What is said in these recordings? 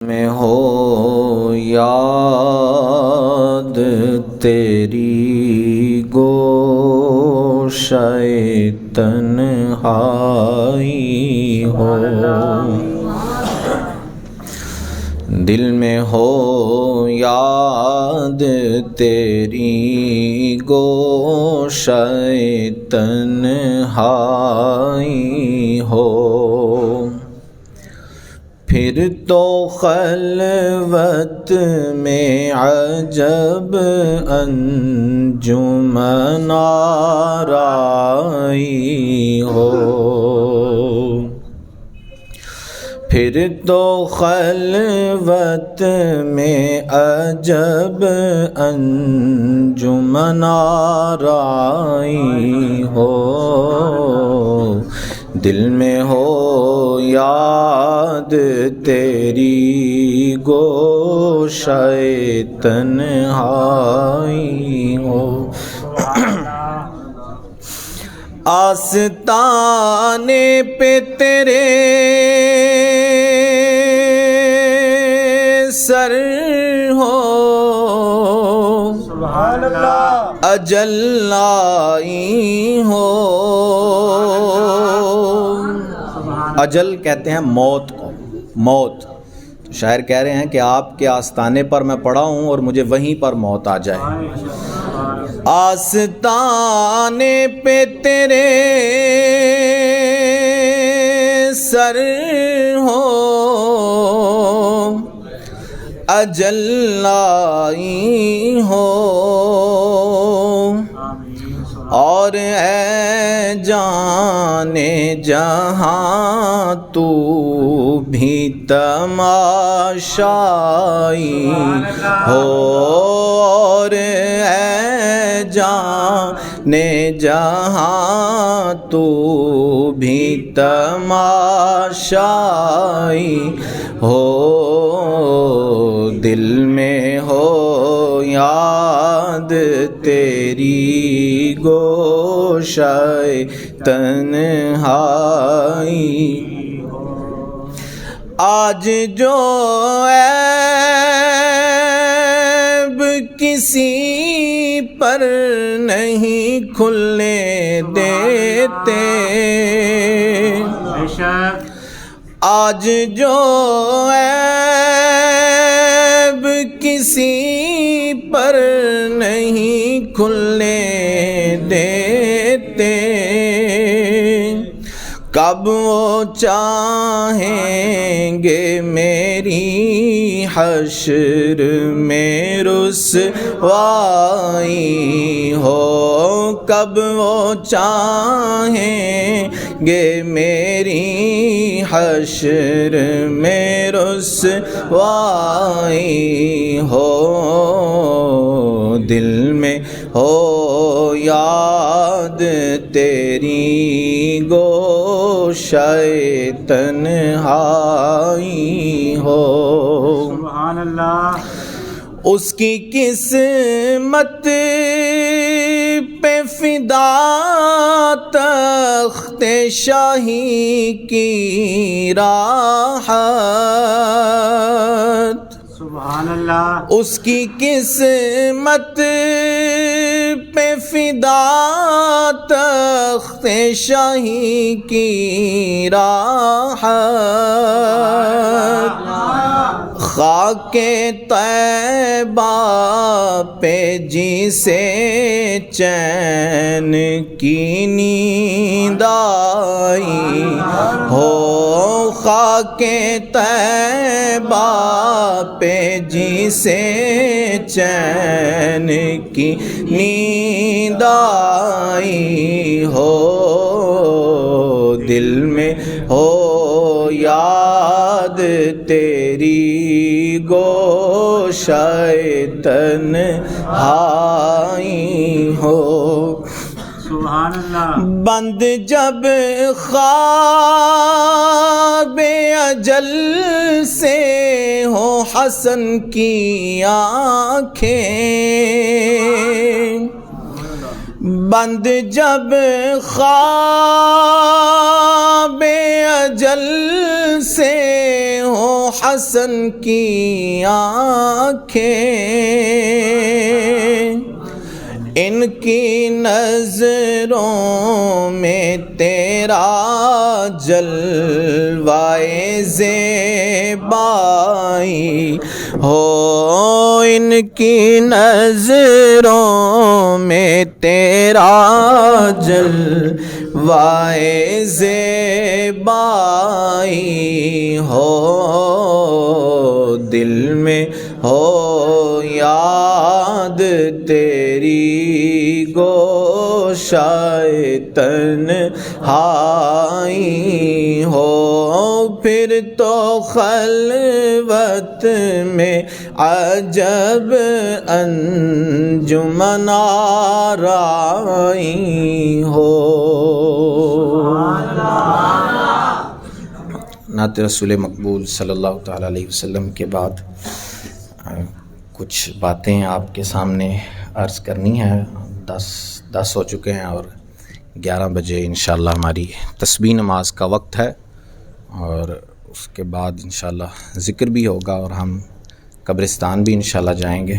میں ہو یاد تیری گوشۂ تنہائی ہو، دل میں ہو یاد تیری گوشۂ تنہائی ہو، پھر تو خلوت میں عجب انجمن آرائی ہو، پھر تو خلوت میں عجب انجمن آرائی ہو، دل میں ہو یاد تیری گوشۂ تنہائی ہو، آستانے پہ تیرے سر ہو، سبحان اللہ، اجل آئی ہو، اجل کہتے ہیں موت کو، موت تو شاعر کہہ رہے ہیں کہ آپ کے آستانے پر میں پڑا ہوں اور مجھے وہیں پر موت آ جائے، آستانے پہ تیرے سر ہو، اجل آئی ہو، اور اے جانے جہاں تو بھی تماشائی ہو، اور اے جانے جہاں تو بھی تماشائی ہو، دل میں ہو یاد تیری گوشۂ تنہائی، آج جو عیب کسی پر نہیں کھلنے دیتے، آج جو عیب کسی پر نہیں کھلنے دیتے، کب وہ چاہیں گے میری حشر میں رسوائی ہو، کب وہ چاہیں گے میری حشر میں رسوائی ہو، دل میں ہو یاد تیری گوشۂ تنہائی ہو، سبحان اللہ، اس کی قسمت پہ فدا تخت شاہی کی راحت، سبحان اللہ، اس کی قسمت پہ فدا تخت شاہی کی راحت، خاک طیبہ پہ جسے چین کی نیند آئی ہو، خاک طیبہ پہ جسے چین کی نیند آئی ہو، دل میں ہو یاد تیری گوشۂ تنہائی ہو، سبحان اللہ، بند جب خواب اجل سے ہو حسن کی آنکھیں، بند جب خواب اجل سے ہو حسن کی آنکھیں، ان کی نظروں میں تیرا جلوائے زیبائی ہو، ان کی نظروں میں تیرا جلوائے زیبائی ہو، دل میں ہو یاد تیری گوشائے تنہائی ہو، پھر تو خلوت میں عجب انجمن آرائی ہو۔ نعت رسول مقبول صلی اللہ تعالیٰ علیہ وسلم کے بعد کچھ باتیں آپ کے سامنے عرض کرنی ہے۔ 10 ہو چکے ہیں اور 11 بجے انشاءاللہ ہماری تسبیح نماز کا وقت ہے، اور اس کے بعد انشاءاللہ ذکر بھی ہوگا اور ہم قبرستان بھی انشاءاللہ جائیں گے۔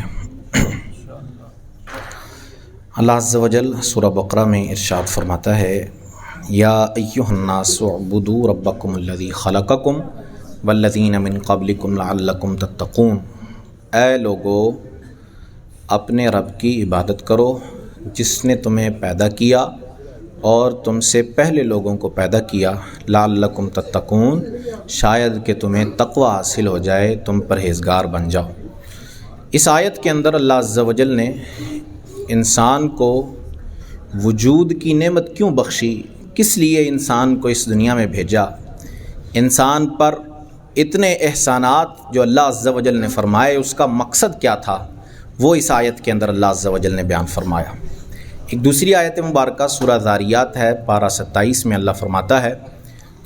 اللہ عز و جل سورہ بقرہ میں ارشاد فرماتا ہے، یا ایھا الناس اعبدوا ربکم الذی خلقکم والذین من قبلکم لعلکم تتقون، اے لوگو اپنے رب کی عبادت کرو جس نے تمہیں پیدا کیا اور تم سے پہلے لوگوں کو پیدا کیا، لعلکم تتقون، شاید کہ تمہیں تقوی حاصل ہو جائے، تم پرہیزگار بن جاؤ۔ اس آیت کے اندر اللہ عز و جل نے انسان کو وجود کی نعمت کیوں بخشی، کس لیے انسان کو اس دنیا میں بھیجا، انسان پر اتنے احسانات جو اللہ عز و جل نے فرمائے اس کا مقصد کیا تھا، وہ اس آیت کے اندر اللہ عز و جل نے بیان فرمایا۔ ایک دوسری آیت مبارکہ سورہ ذاریات ہے، پارہ 27 میں اللہ فرماتا ہے،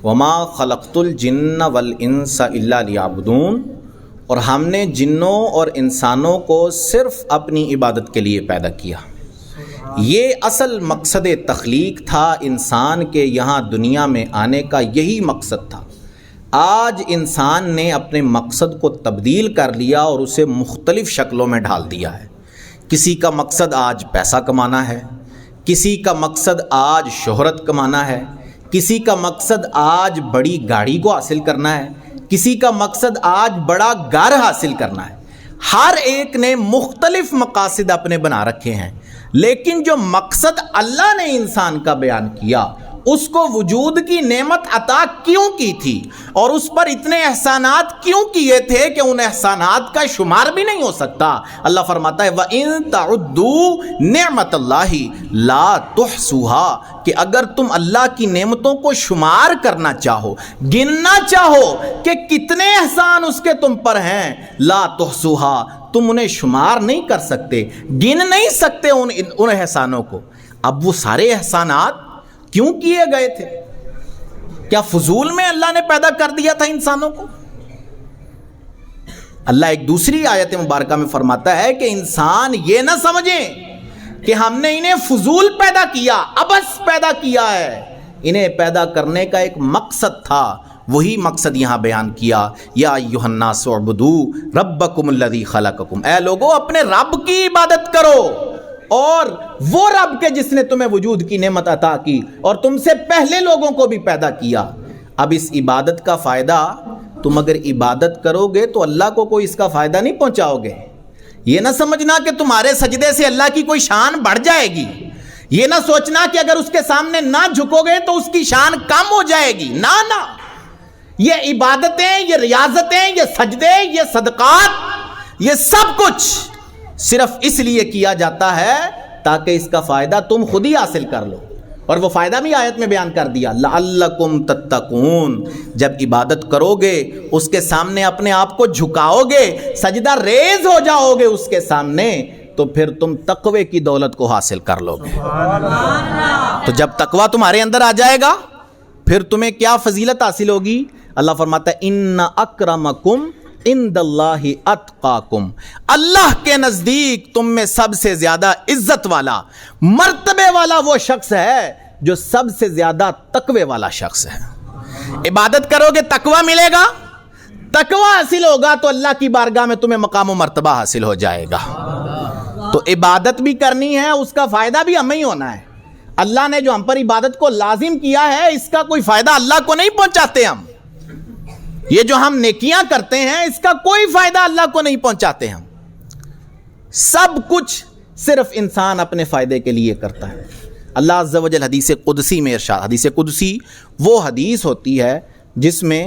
وَمَا خَلَقْتُ الْجِنَّ وَالْإِنسَ إِلَّا لِيَعْبُدُونَ، اور ہم نے جنوں اور انسانوں کو صرف اپنی عبادت کے لیے پیدا کیا۔ یہ اصل مقصد تخلیق تھا، انسان کے یہاں دنیا میں آنے کا یہی مقصد تھا۔ آج انسان نے اپنے مقصد کو تبدیل کر لیا اور اسے مختلف شکلوں میں ڈھال دیا ہے۔ کسی کا مقصد آج پیسہ کمانا ہے، کسی کا مقصد آج شہرت کمانا ہے، کسی کا مقصد آج بڑی گاڑی کو حاصل کرنا ہے، کسی کا مقصد آج بڑا گھر حاصل کرنا ہے۔ ہر ایک نے مختلف مقاصد اپنے بنا رکھے ہیں، لیکن جو مقصد اللہ نے انسان کا بیان کیا، اس کو وجود کی نعمت عطا کیوں کی تھی اور اس پر اتنے احسانات کیوں کیے تھے کہ ان احسانات کا شمار بھی نہیں ہو سکتا۔ اللہ فرماتا ہے وَإِن تَعُدُّوا نِعْمَتَ اللَّهِ لَا تُحْصُوهَا، کہ اگر تم اللہ کی نعمتوں کو شمار کرنا چاہو، گننا چاہو کہ کتنے احسان اس کے تم پر ہیں، لا تحصوها، تم انہیں شمار نہیں کر سکتے، گن نہیں سکتے ان احسانوں کو۔ اب وہ سارے احسانات کیوں کیے گئے تھے؟ کیا فضول میں اللہ نے پیدا کر دیا تھا انسانوں کو؟ اللہ ایک دوسری آیت مبارکہ میں فرماتا ہے کہ انسان یہ نہ سمجھیں کہ ہم نے انہیں فضول پیدا کیا، عبث پیدا کیا ہے، انہیں پیدا کرنے کا ایک مقصد تھا، وہی مقصد یہاں بیان کیا، یا ایھا الناس اعبدوا ربکم الذی خلقکم، اے لوگو اپنے رب کی عبادت کرو، اور وہ رب کے جس نے تمہیں وجود کی نعمت عطا کی اور تم سے پہلے لوگوں کو بھی پیدا کیا۔ اب اس عبادت کا فائدہ، تم اگر عبادت کرو گے تو اللہ کو کوئی اس کا فائدہ نہیں پہنچاؤ گے۔ یہ نہ سمجھنا کہ تمہارے سجدے سے اللہ کی کوئی شان بڑھ جائے گی، یہ نہ سوچنا کہ اگر اس کے سامنے نہ جھکو گے تو اس کی شان کم ہو جائے گی، نہ یہ عبادتیں، یہ ریاضتیں، یہ سجدے، یہ صدقات، یہ سب کچھ صرف اس لیے کیا جاتا ہے تاکہ اس کا فائدہ تم خود ہی حاصل کر لو، اور وہ فائدہ بھی آیت میں بیان کر دیا، لعلکم تتقون، جب عبادت کرو گے، اس کے سامنے اپنے آپ کو جھکاؤ گے، سجدہ ریز ہو جاؤ گے اس کے سامنے، تو پھر تم تقوی کی دولت کو حاصل کر لو گے۔ تو جب تقوی تمہارے اندر آ جائے گا پھر تمہیں کیا فضیلت حاصل ہوگی؟ اللہ فرماتا ہے ان اکرمکم عند اللہ اتقاکم، اللہ کے نزدیک تم میں سب سے زیادہ عزت والا، مرتبے والا وہ شخص ہے جو سب سے زیادہ تقوی والا شخص ہے۔ عبادت کرو گے تقوی ملے گا، تقوی حاصل ہوگا تو اللہ کی بارگاہ میں تمہیں مقام و مرتبہ حاصل ہو جائے گا۔ تو عبادت بھی کرنی ہے، اس کا فائدہ بھی ہمیں ہی ہونا ہے۔ اللہ نے جو ہم پر عبادت کو لازم کیا ہے، اس کا کوئی فائدہ اللہ کو نہیں پہنچاتے ہم۔ یہ جو ہم نیکیاں کرتے ہیں، اس کا کوئی فائدہ اللہ کو نہیں پہنچاتے ہم۔ سب کچھ صرف انسان اپنے فائدے کے لیے کرتا ہے۔ اللہ عز و جل حدیث قدسی میں ارشاد، حدیث قدسی وہ حدیث ہوتی ہے جس میں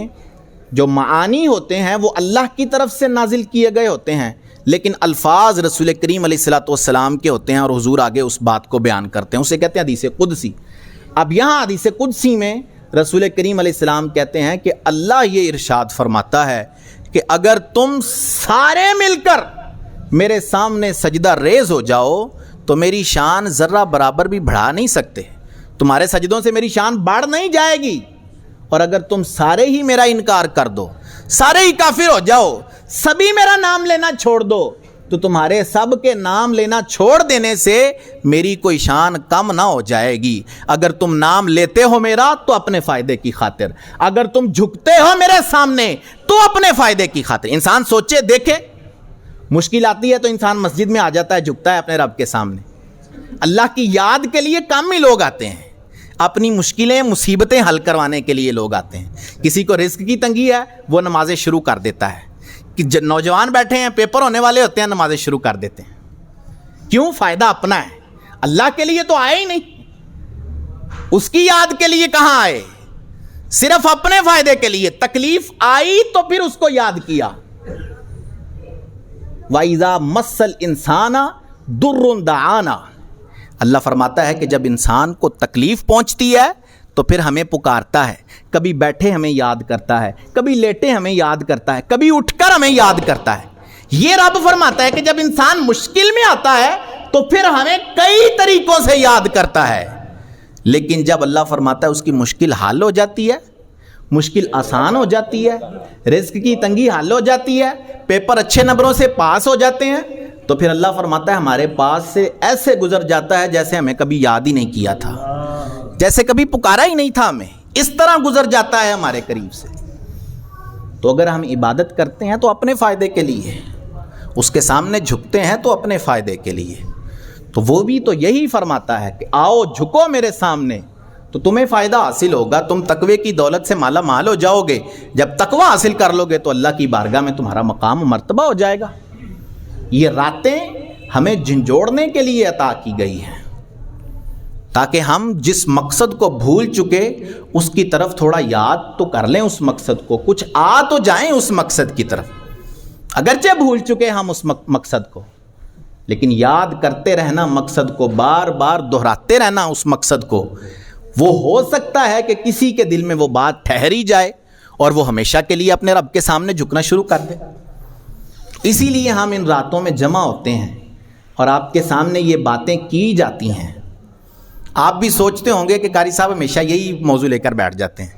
جو معانی ہوتے ہیں وہ اللہ کی طرف سے نازل کیے گئے ہوتے ہیں، لیکن الفاظ رسول کریم علیہ الصلوۃ والسلام کے ہوتے ہیں، اور حضور آگے اس بات کو بیان کرتے ہیں، اسے کہتے ہیں حدیث قدسی۔ اب یہاں حدیث قدسی میں رسول کریم علیہ السلام کہتے ہیں کہ اللہ یہ ارشاد فرماتا ہے کہ اگر تم سارے مل کر میرے سامنے سجدہ ریز ہو جاؤ تو میری شان ذرہ برابر بھی بڑھا نہیں سکتے، تمہارے سجدوں سے میری شان بڑھ نہیں جائے گی۔ اور اگر تم سارے ہی میرا انکار کر دو، سارے ہی کافر ہو جاؤ، سبھی میرا نام لینا چھوڑ دو، تو تمہارے سب کے نام لینا چھوڑ دینے سے میری کوئی شان کم نہ ہو جائے گی۔ اگر تم نام لیتے ہو میرا تو اپنے فائدے کی خاطر، اگر تم جھکتے ہو میرے سامنے تو اپنے فائدے کی خاطر۔ انسان سوچے دیکھے، مشکل آتی ہے تو انسان مسجد میں آ جاتا ہے، جھکتا ہے اپنے رب کے سامنے۔ اللہ کی یاد کے لیے کم ہی لوگ آتے ہیں، اپنی مشکلیں مصیبتیں حل کروانے کے لیے لوگ آتے ہیں۔ کسی کو رزق کی تنگی ہے، وہ نمازیں شروع کر دیتا ہے۔ کہ نوجوان بیٹھے ہیں، پیپر ہونے والے ہوتے ہیں، نمازیں شروع کر دیتے ہیں۔ کیوں؟ فائدہ اپنا ہے، اللہ کے لیے تو آئے ہی نہیں، اس کی یاد کے لیے کہاں آئے، صرف اپنے فائدے کے لیے۔ تکلیف آئی تو پھر اس کو یاد کیا۔ وَإِذَا مَسَّ الْإِنسَانَ ضُرٌّ دَعَانَا، اللہ فرماتا ہے کہ جب انسان کو تکلیف پہنچتی ہے تو پھر ہمیں پکارتا ہے، کبھی بیٹھے ہمیں یاد کرتا ہے، کبھی لیٹے ہمیں یاد کرتا ہے، کبھی اٹھ کر ہمیں یاد کرتا ہے۔ یہ رب فرماتا ہے کہ جب انسان مشکل میں آتا ہے تو پھر ہمیں کئی طریقوں سے یاد کرتا ہے، لیکن جب اللہ فرماتا ہے اس کی مشکل حل ہو جاتی ہے، مشکل آسان ہو جاتی ہے، رزق کی تنگی حل ہو جاتی ہے، پیپر اچھے نمبروں سے پاس ہو جاتے ہیں، تو پھر اللہ فرماتا ہے ہمارے پاس سے ایسے گزر جاتا ہے جیسے ہمیں کبھی یاد ہی نہیں کیا تھا، جیسے کبھی پکارا ہی نہیں تھا ہمیں، اس طرح گزر جاتا ہے ہمارے قریب سے۔ تو اگر ہم عبادت کرتے ہیں تو اپنے فائدے کے لیے، اس کے سامنے جھکتے ہیں تو اپنے فائدے کے لیے، تو وہ بھی تو یہی فرماتا ہے کہ آؤ جھکو میرے سامنے تو تمہیں فائدہ حاصل ہوگا، تم تقوی کی دولت سے مالا مال ہو جاؤ گے۔ جب تقوی حاصل کر لو گے تو اللہ کی بارگاہ میں تمہارا مقام و مرتبہ ہو جائے گا۔ یہ راتیں ہمیں جھنجھوڑنے کے لیے عطا کی گئی ہیں تاکہ ہم جس مقصد کو بھول چکے اس کی طرف تھوڑا یاد تو کر لیں، اس مقصد کو کچھ آ تو جائیں اس مقصد کی طرف، اگرچہ بھول چکے ہم اس مقصد کو، لیکن یاد کرتے رہنا مقصد کو، بار بار دہراتے رہنا اس مقصد کو، وہ ہو سکتا ہے کہ کسی کے دل میں وہ بات ٹھہری جائے اور وہ ہمیشہ کے لیے اپنے رب کے سامنے جھکنا شروع کر دے۔ اسی لیے ہم ان راتوں میں جمع ہوتے ہیں اور آپ کے سامنے یہ باتیں کی جاتی ہیں۔ آپ بھی سوچتے ہوں گے کہ قاری صاحب ہمیشہ یہی موضوع لے کر بیٹھ جاتے ہیں،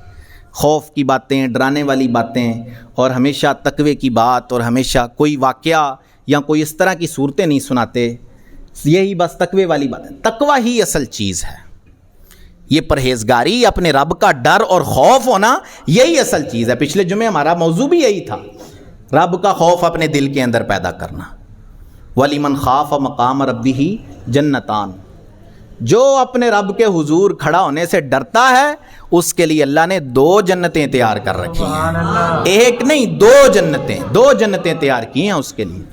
خوف کی باتیں، ڈرانے والی باتیں، اور ہمیشہ تقوی کی بات، اور ہمیشہ کوئی واقعہ یا کوئی اس طرح کی صورتیں نہیں سناتے، یہی بس تقوی والی باتیں۔ تقوی ہی اصل چیز ہے، یہ پرہیزگاری، اپنے رب کا ڈر اور خوف ہونا، یہی اصل چیز ہے۔ پچھلے جمعے ہمارا موضوع بھی یہی تھا، رب کا خوف اپنے دل کے اندر پیدا کرنا۔ وَلِمَنْ خَافَ مَقَامَ رَبِّهِ جَنَّتَانِ، جو اپنے رب کے حضور کھڑا ہونے سے ڈرتا ہے اس کے لیے اللہ نے 2 جنتیں تیار کر رکھی ہیں، ایک نہیں 2 جنتیں تیار کی ہیں اس کے لیے۔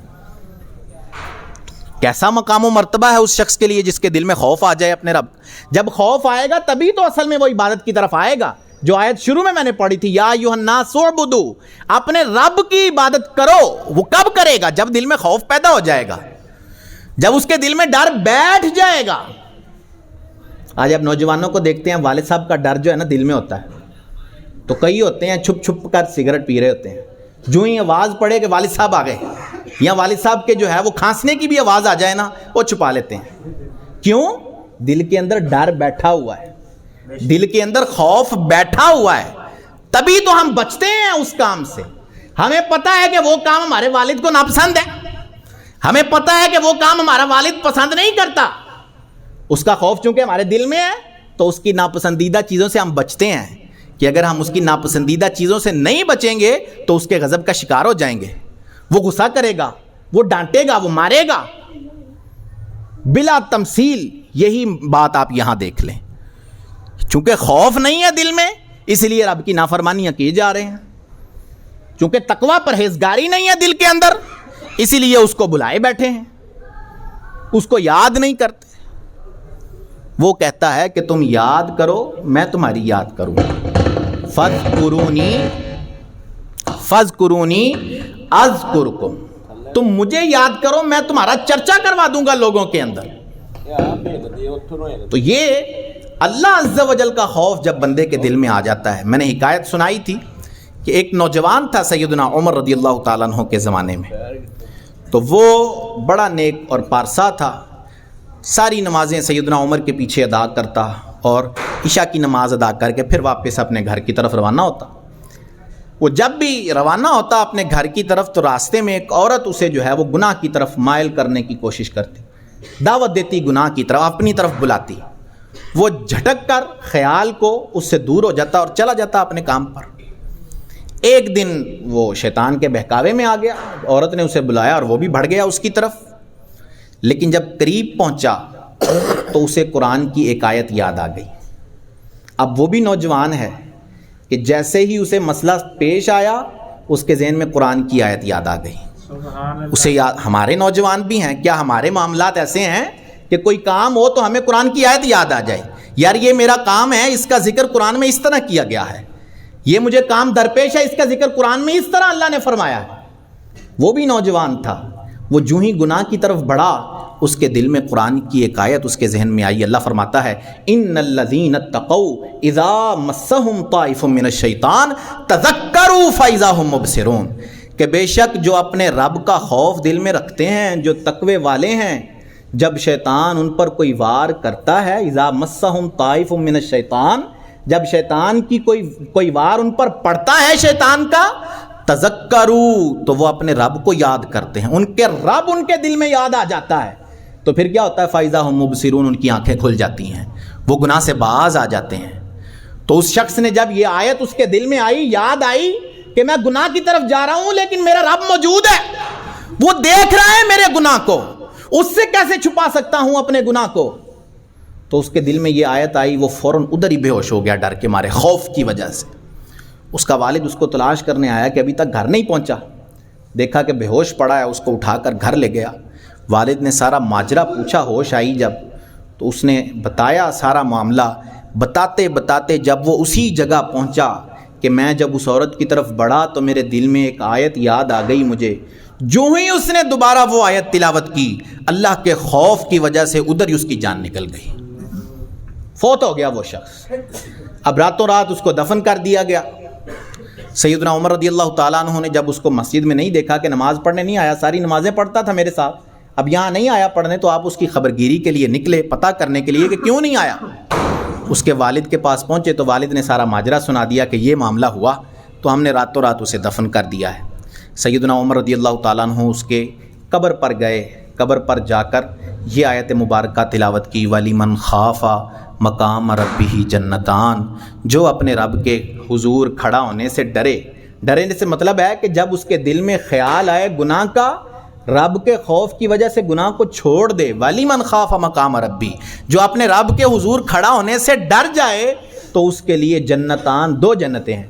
کیسا مقام و مرتبہ ہے اس شخص کے لیے جس کے دل میں خوف آ جائے اپنے رب۔ جب خوف آئے گا تبھی تو اصل میں وہ عبادت کی طرف آئے گا، جو آیت شروع میں نے پڑھی تھی، یا ایھا الناس اعبدوا، اپنے رب کی عبادت کرو۔ وہ کب کرے گا؟ جب دل میں خوف پیدا ہو جائے گا، جب اس کے دل میں ڈر بیٹھ جائے گا۔ آج اب نوجوانوں کو دیکھتے ہیں، والد صاحب کا ڈر جو ہے نا دل میں ہوتا ہے، تو کئی ہوتے ہیں چھپ چھپ کر سگریٹ پی رہے ہوتے ہیں، جو ہی آواز پڑے کہ والد صاحب آ گئے، یا والد صاحب کے جو ہے وہ کھانسنے کی بھی آواز آ جائے نا، وہ چھپا لیتے ہیں۔ کیوں؟ دل کے اندر ڈر بیٹھا ہوا ہے، دل کے اندر خوف بیٹھا ہوا ہے، تبھی تو ہم بچتے ہیں اس کام سے۔ ہمیں پتہ ہے کہ وہ کام ہمارے والد کو ناپسند ہے، ہمیں پتہ ہے کہ وہ کام ہمارا والد پسند نہیں کرتا، اس کا خوف چونکہ ہمارے دل میں ہے تو اس کی ناپسندیدہ چیزوں سے ہم بچتے ہیں کہ اگر ہم اس کی ناپسندیدہ چیزوں سے نہیں بچیں گے تو اس کے غضب کا شکار ہو جائیں گے، وہ غصہ کرے گا، وہ ڈانٹے گا، وہ مارے گا بلا تمثیل۔ یہی بات آپ یہاں دیکھ لیں، چونکہ خوف نہیں ہے دل میں اس لیے رب کی نافرمانیاں کیے جا رہے ہیں، چونکہ تقویٰ پرہیزگاری نہیں ہے دل کے اندر اسی لیے اس کو بلائے بیٹھے ہیں، اس کو یاد نہیں کرتے۔ وہ کہتا ہے کہ تم یاد کرو میں تمہاری یاد کروں، فَاذْكُرُونِی اذکرکم، تم مجھے یاد کرو میں تمہارا چرچا کروا دوں گا لوگوں کے اندر۔ تو یہ اللہ عز و جل کا خوف جب بندے کے دل میں آ جاتا ہے، میں نے حکایت سنائی تھی کہ ایک نوجوان تھا سیدنا عمر رضی اللہ تعالیٰ عنہ کے زمانے میں، تو وہ بڑا نیک اور پارسا تھا، ساری نمازیں سیدنا عمر کے پیچھے ادا کرتا اور عشاء کی نماز ادا کر کے پھر واپس اپنے گھر کی طرف روانہ ہوتا۔ وہ جب بھی روانہ ہوتا اپنے گھر کی طرف تو راستے میں ایک عورت اسے جو ہے وہ گناہ کی طرف مائل کرنے کی کوشش کرتی، دعوت دیتی گناہ کی طرف، اپنی طرف بلاتی، وہ جھٹک کر خیال کو اس سے دور ہو جاتا اور چلا جاتا اپنے کام پر۔ ایک دن وہ شیطان کے بہکاوے میں آ گیا، عورت نے اسے بلایا اور وہ بھی بڑھ گیا اس کی طرف، لیکن جب قریب پہنچا تو اسے قرآن کی ایک آیت یاد آ گئی۔ اب وہ بھی نوجوان ہے کہ جیسے ہی اسے مسئلہ پیش آیا اس کے ذہن میں قرآن کی آیت یاد آ گئی۔ اسے یاد، ہمارے نوجوان بھی ہیں، کیا ہمارے معاملات ایسے ہیں کہ کوئی کام ہو تو ہمیں قرآن کی آیت یاد آ جائے، یار یہ میرا کام ہے، اس کا ذکر قرآن میں اس طرح کیا گیا ہے، یہ مجھے کام درپیش ہے، اس کا ذکر قرآن میں اس طرح اللہ نے فرمایا ہے۔ وہ بھی نوجوان تھا، وہ جو ہی گناہ کی طرف بڑھا اس کے دل میں قرآن کی ایک آیت اس کے ذہن میں آئی۔ اللہ فرماتا ہے ان الذین اتقوا اذا مسهم طائف من الشیطان تذکروا فاذا هم مبصرون، کہ بے شک جو اپنے رب کا خوف دل میں رکھتے ہیں، جو تقوی والے ہیں، جب شیطان ان پر کوئی وار کرتا ہے، اذا مسهم طائف من الشیطان، جب شیطان کی کوئی وار ان پر پڑتا ہے شیطان کا، تذکروا، تو وہ اپنے رب کو یاد کرتے ہیں، ان کے رب ان کے دل میں یاد آ جاتا ہے، تو پھر کیا ہوتا ہے فَإِذَا هُمْ مُبْصِرُونَ، ان کی آنکھیں کھل جاتی ہیں، وہ گناہ سے باز آ جاتے ہیں۔ تو اس شخص نے جب یہ آیت اس کے دل میں آئی، یاد آئی کہ میں گناہ کی طرف جا رہا ہوں لیکن میرا رب موجود ہے، وہ دیکھ رہا ہے میرے گناہ کو، اس سے کیسے چھپا سکتا ہوں اپنے گناہ کو، تو اس کے دل میں یہ آیت آئی، وہ فوراً ادھر ہی بے ہوش ہو گیا ڈر کے مارے، خوف کی وجہ سے۔ اس کا والد اس کو تلاش کرنے آیا کہ ابھی تک گھر نہیں پہنچا، دیکھا کہ بے ہوش پڑا ہے، اس کو اٹھا کر گھر لے گیا۔ والد نے سارا ماجرا پوچھا، ہوش آئی جب تو اس نے بتایا سارا معاملہ، بتاتے بتاتے جب وہ اسی جگہ پہنچا کہ میں جب اس عورت کی طرف بڑھا تو میرے دل میں ایک آیت یاد آ گئی مجھے، جو ہی اس نے دوبارہ وہ آیت تلاوت کی، اللہ کے خوف کی وجہ سے ادھر ہی اس کی جان نکل گئی، فوت ہو گیا وہ شخص۔ اب راتوں رات اس کو دفن کر دیا گیا۔ سیدنا عمر رضی اللہ تعالیٰ عنہ نے جب اس کو مسجد میں نہیں دیکھا کہ نماز پڑھنے نہیں آیا، ساری نمازیں پڑھتا تھا میرے ساتھ، اب یہاں نہیں آیا پڑھنے، تو آپ اس کی خبرگیری کے لیے نکلے، پتہ کرنے کے لیے کہ کیوں نہیں آیا۔ اس کے والد کے پاس پہنچے تو والد نے سارا ماجرا سنا دیا کہ یہ معاملہ ہوا، تو ہم نے راتوں رات اسے دفن کر دیا ہے۔ سیدنا عمر رضی اللہ تعالیٰ عنہ اس کے قبر پر گئے، قبر پر جا کر یہ آیت مبارکہ تلاوت کی، وَلِمَنْ خَافَ مقام ربہ جنتان، جو اپنے رب کے حضور کھڑا ہونے سے ڈرے سے مطلب ہے کہ جب اس کے دل میں خیال آئے گناہ کا، رب کے خوف کی وجہ سے گناہ کو چھوڑ دے، وَلِمَنْ خَافَ مقام ربی، جو اپنے رب کے حضور کھڑا ہونے سے ڈر جائے تو اس کے لیے جنتان، دو جنتیں ہیں۔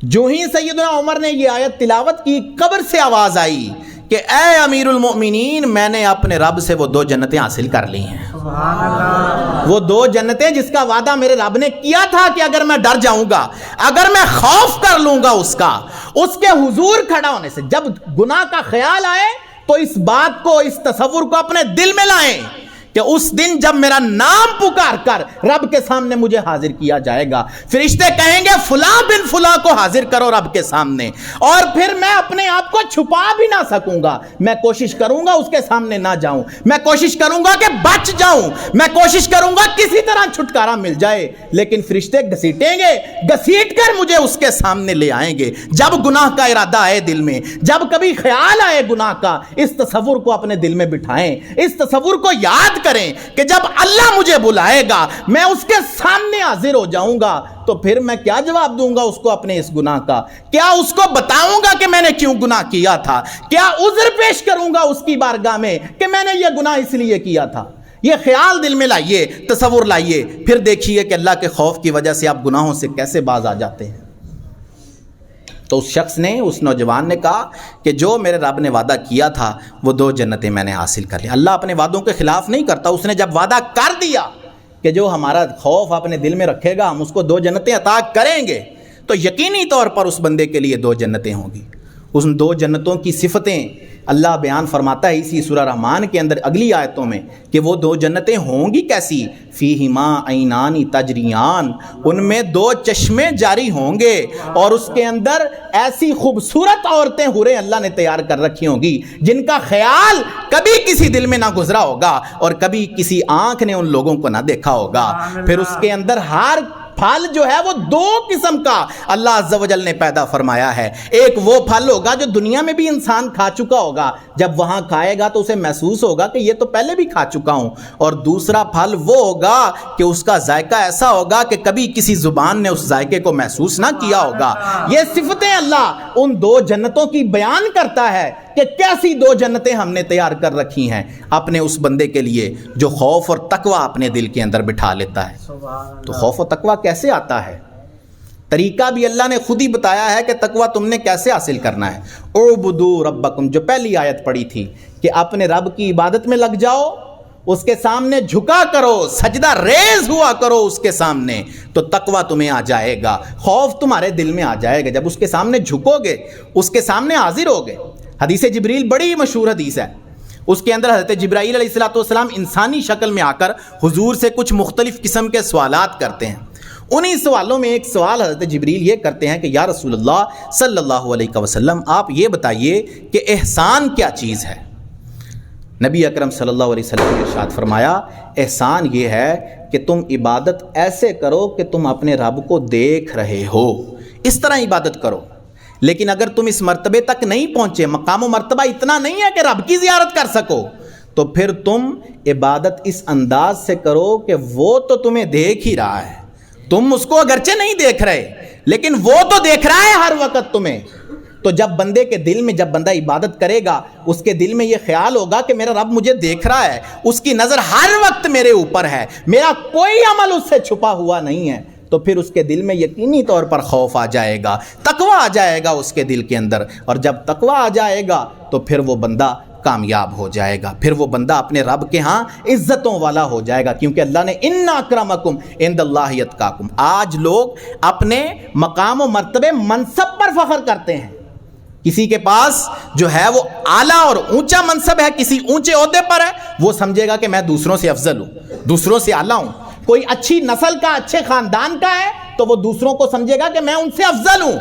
جو ہی سیدنا عمر نے یہ آیت تلاوت کی، قبر سے آواز آئی کہ اے امیر المؤمنین، میں نے اپنے رب سے وہ دو جنتیں حاصل کر لی ہیں، وہ دو جنتیں جس کا وعدہ میرے رب نے کیا تھا کہ اگر میں ڈر جاؤں گا، اگر میں خوف کر لوں گا اس کے حضور کھڑا ہونے سے، جب گناہ کا خیال آئے تو اس بات کو، اس تصور کو اپنے دل میں لائیں کہ اس دن جب میرا نام پکار کر رب کے سامنے مجھے حاضر کیا جائے گا، فرشتے کہیں گے فلاں بن فلاں کو حاضر کرو رب کے سامنے، اور پھر میں اپنے آپ کو چھپا بھی نہ سکوں گا، میں کوشش کروں گا اس کے سامنے نہ جاؤں، میں کوشش کروں گا کہ بچ جاؤں، میں کوشش کروں گا کسی طرح چھٹکارا مل جائے، لیکن فرشتے گھسیٹیں گے، گھسیٹ کر مجھے اس کے سامنے لے آئیں گے۔ جب گناہ کا ارادہ آئے دل میں، جب کبھی خیال آئے گناہ کا، اس تصور کو اپنے دل میں بٹھائیں، اس تصور کو یاد کریں کہ جب اللہ مجھے بلائے گا میں اس کے سامنے حاضر ہو جاؤں گا، تو پھر میں کیا جواب دوں گا اس کو اپنے اس گناہ کا؟ کیا اس کو بتاؤں گا کہ میں نے کیوں گناہ کیا تھا؟ کیا عذر پیش کروں گا اس کی بارگاہ میں کہ میں نے یہ گناہ اس لیے کیا تھا؟ یہ خیال دل میں لائیے، تصور لائیے، پھر دیکھیے کہ اللہ کے خوف کی وجہ سے آپ گناہوں سے کیسے باز آ جاتے ہیں۔ تو اس شخص نے، اس نوجوان نے کہا کہ جو میرے رب نے وعدہ کیا تھا وہ 2 جنتیں میں نے حاصل کر لی۔ اللہ اپنے وعدوں کے خلاف نہیں کرتا، اس نے جب وعدہ کر دیا کہ جو ہمارا خوف اپنے دل میں رکھے گا ہم اس کو 2 جنتیں عطا کریں گے، تو یقینی طور پر اس بندے کے لیے 2 جنتیں ہوں گی۔ ان 2 جنتوں کی صفتیں اللہ بیان فرماتا ہے اسی سورہ رحمان کے اندر اگلی آیتوں میں کہ وہ 2 جنتیں ہوں گی کیسی؟ فیہما عینان تجریان، ان میں 2 چشمے جاری ہوں گے، اور اس کے اندر ایسی خوبصورت عورتیں حوریں اللہ نے تیار کر رکھی ہوں گی جن کا خیال کبھی کسی دل میں نہ گزرا ہوگا اور کبھی کسی آنکھ نے ان لوگوں کو نہ دیکھا ہوگا۔ پھر اس کے اندر ہر پھل جو ہے وہ 2 قسم کا اللہ عز و جل نے پیدا فرمایا ہے۔ ایک وہ پھل ہوگا جو دنیا میں بھی انسان کھا چکا ہوگا، جب وہاں کھائے گا تو اسے محسوس ہوگا کہ یہ تو پہلے بھی کھا چکا ہوں، اور دوسرا پھل وہ ہوگا کہ اس کا ذائقہ ایسا ہوگا کہ کبھی کسی زبان نے اس ذائقے کو محسوس نہ کیا ہوگا۔ یہ صفتیں اللہ ان 2 جنتوں کی بیان کرتا ہے کہ کیسی 2 جنتیں ہم نے تیار کر رکھی ہیں اپنے اس بندے کے لیے جو خوف اور تقوی اپنے دل کے اندر بٹھا لیتا ہے۔ تو خوف و تقوی کیسے آتا ہے؟ طریقہ بھی اللہ نے خود ہی بتایا ہے کہ تقوی تم نے کیسے حاصل کرنا ہے۔ اعبدوا ربکم، جو پہلی آیت پڑھی تھی کہ اپنے رب کی عبادت میں لگ جاؤ، اس کے سامنے جھکا کرو، سجدہ ریز ہوا کرو اس کے سامنے، تو تقوی تمہیں آ جائے گا، خوف تمہارے دل میں آ جائے گا۔ جب اس کے سامنے جھکو گے، اس کے سامنے حاضر ہوگے۔ حدیث جبریل بڑی مشہور حدیث ہے، اس کے اندر حضرت جبرائیل علیہ السلام انسانی شکل میں آ کر حضور سے کچھ مختلف قسم کے سوالات کرتے ہیں۔ انہی سوالوں میں ایک سوال حضرت جبریل یہ کرتے ہیں کہ یا رسول اللہ صلی اللہ علیہ وسلم، آپ یہ بتائیے کہ احسان کیا چیز ہے؟ نبی اکرم صلی اللہ علیہ وسلم نے ارشاد فرمایا، احسان یہ ہے کہ تم عبادت ایسے کرو کہ تم اپنے رب کو دیکھ رہے ہو، اس طرح عبادت کرو۔ لیکن اگر تم اس مرتبے تک نہیں پہنچے، مقام و مرتبہ اتنا نہیں ہے کہ رب کی زیارت کر سکو، تو پھر تم عبادت اس انداز سے کرو کہ وہ تو تمہیں دیکھ ہی رہا ہے، تم اس کو اگرچہ نہیں دیکھ رہے لیکن وہ تو دیکھ رہا ہے ہر وقت تمہیں۔ تو جب بندے کے دل میں، جب بندہ عبادت کرے گا، اس کے دل میں یہ خیال ہوگا کہ میرا رب مجھے دیکھ رہا ہے، اس کی نظر ہر وقت میرے اوپر ہے، میرا کوئی عمل اس سے چھپا ہوا نہیں ہے، تو پھر اس کے دل میں یقینی طور پر خوف آ جائے گا، تقوی آ جائے گا اس کے دل کے اندر، اور جب تقوی آ جائے گا تو پھر وہ بندہ کامیاب ہو جائے گا، پھر وہ بندہ اپنے رب کے ہاں عزتوں والا ہو جائے گا، کیونکہ اللہ نے ان اکرمکم عند اللہ اتقاکم۔ آج لوگ اپنے مقام و مرتبے منصب پر فخر کرتے ہیں، کسی کے پاس جو ہے وہ اعلیٰ اور اونچا منصب ہے، کسی اونچے عہدے پر ہے، وہ سمجھے گا کہ میں دوسروں سے افضل ہوں، دوسروں سے اعلیٰ ہوں۔ کوئی اچھی نسل کا، اچھے خاندان کا ہے تو وہ دوسروں کو سمجھے گا کہ میں ان سے افضل ہوں۔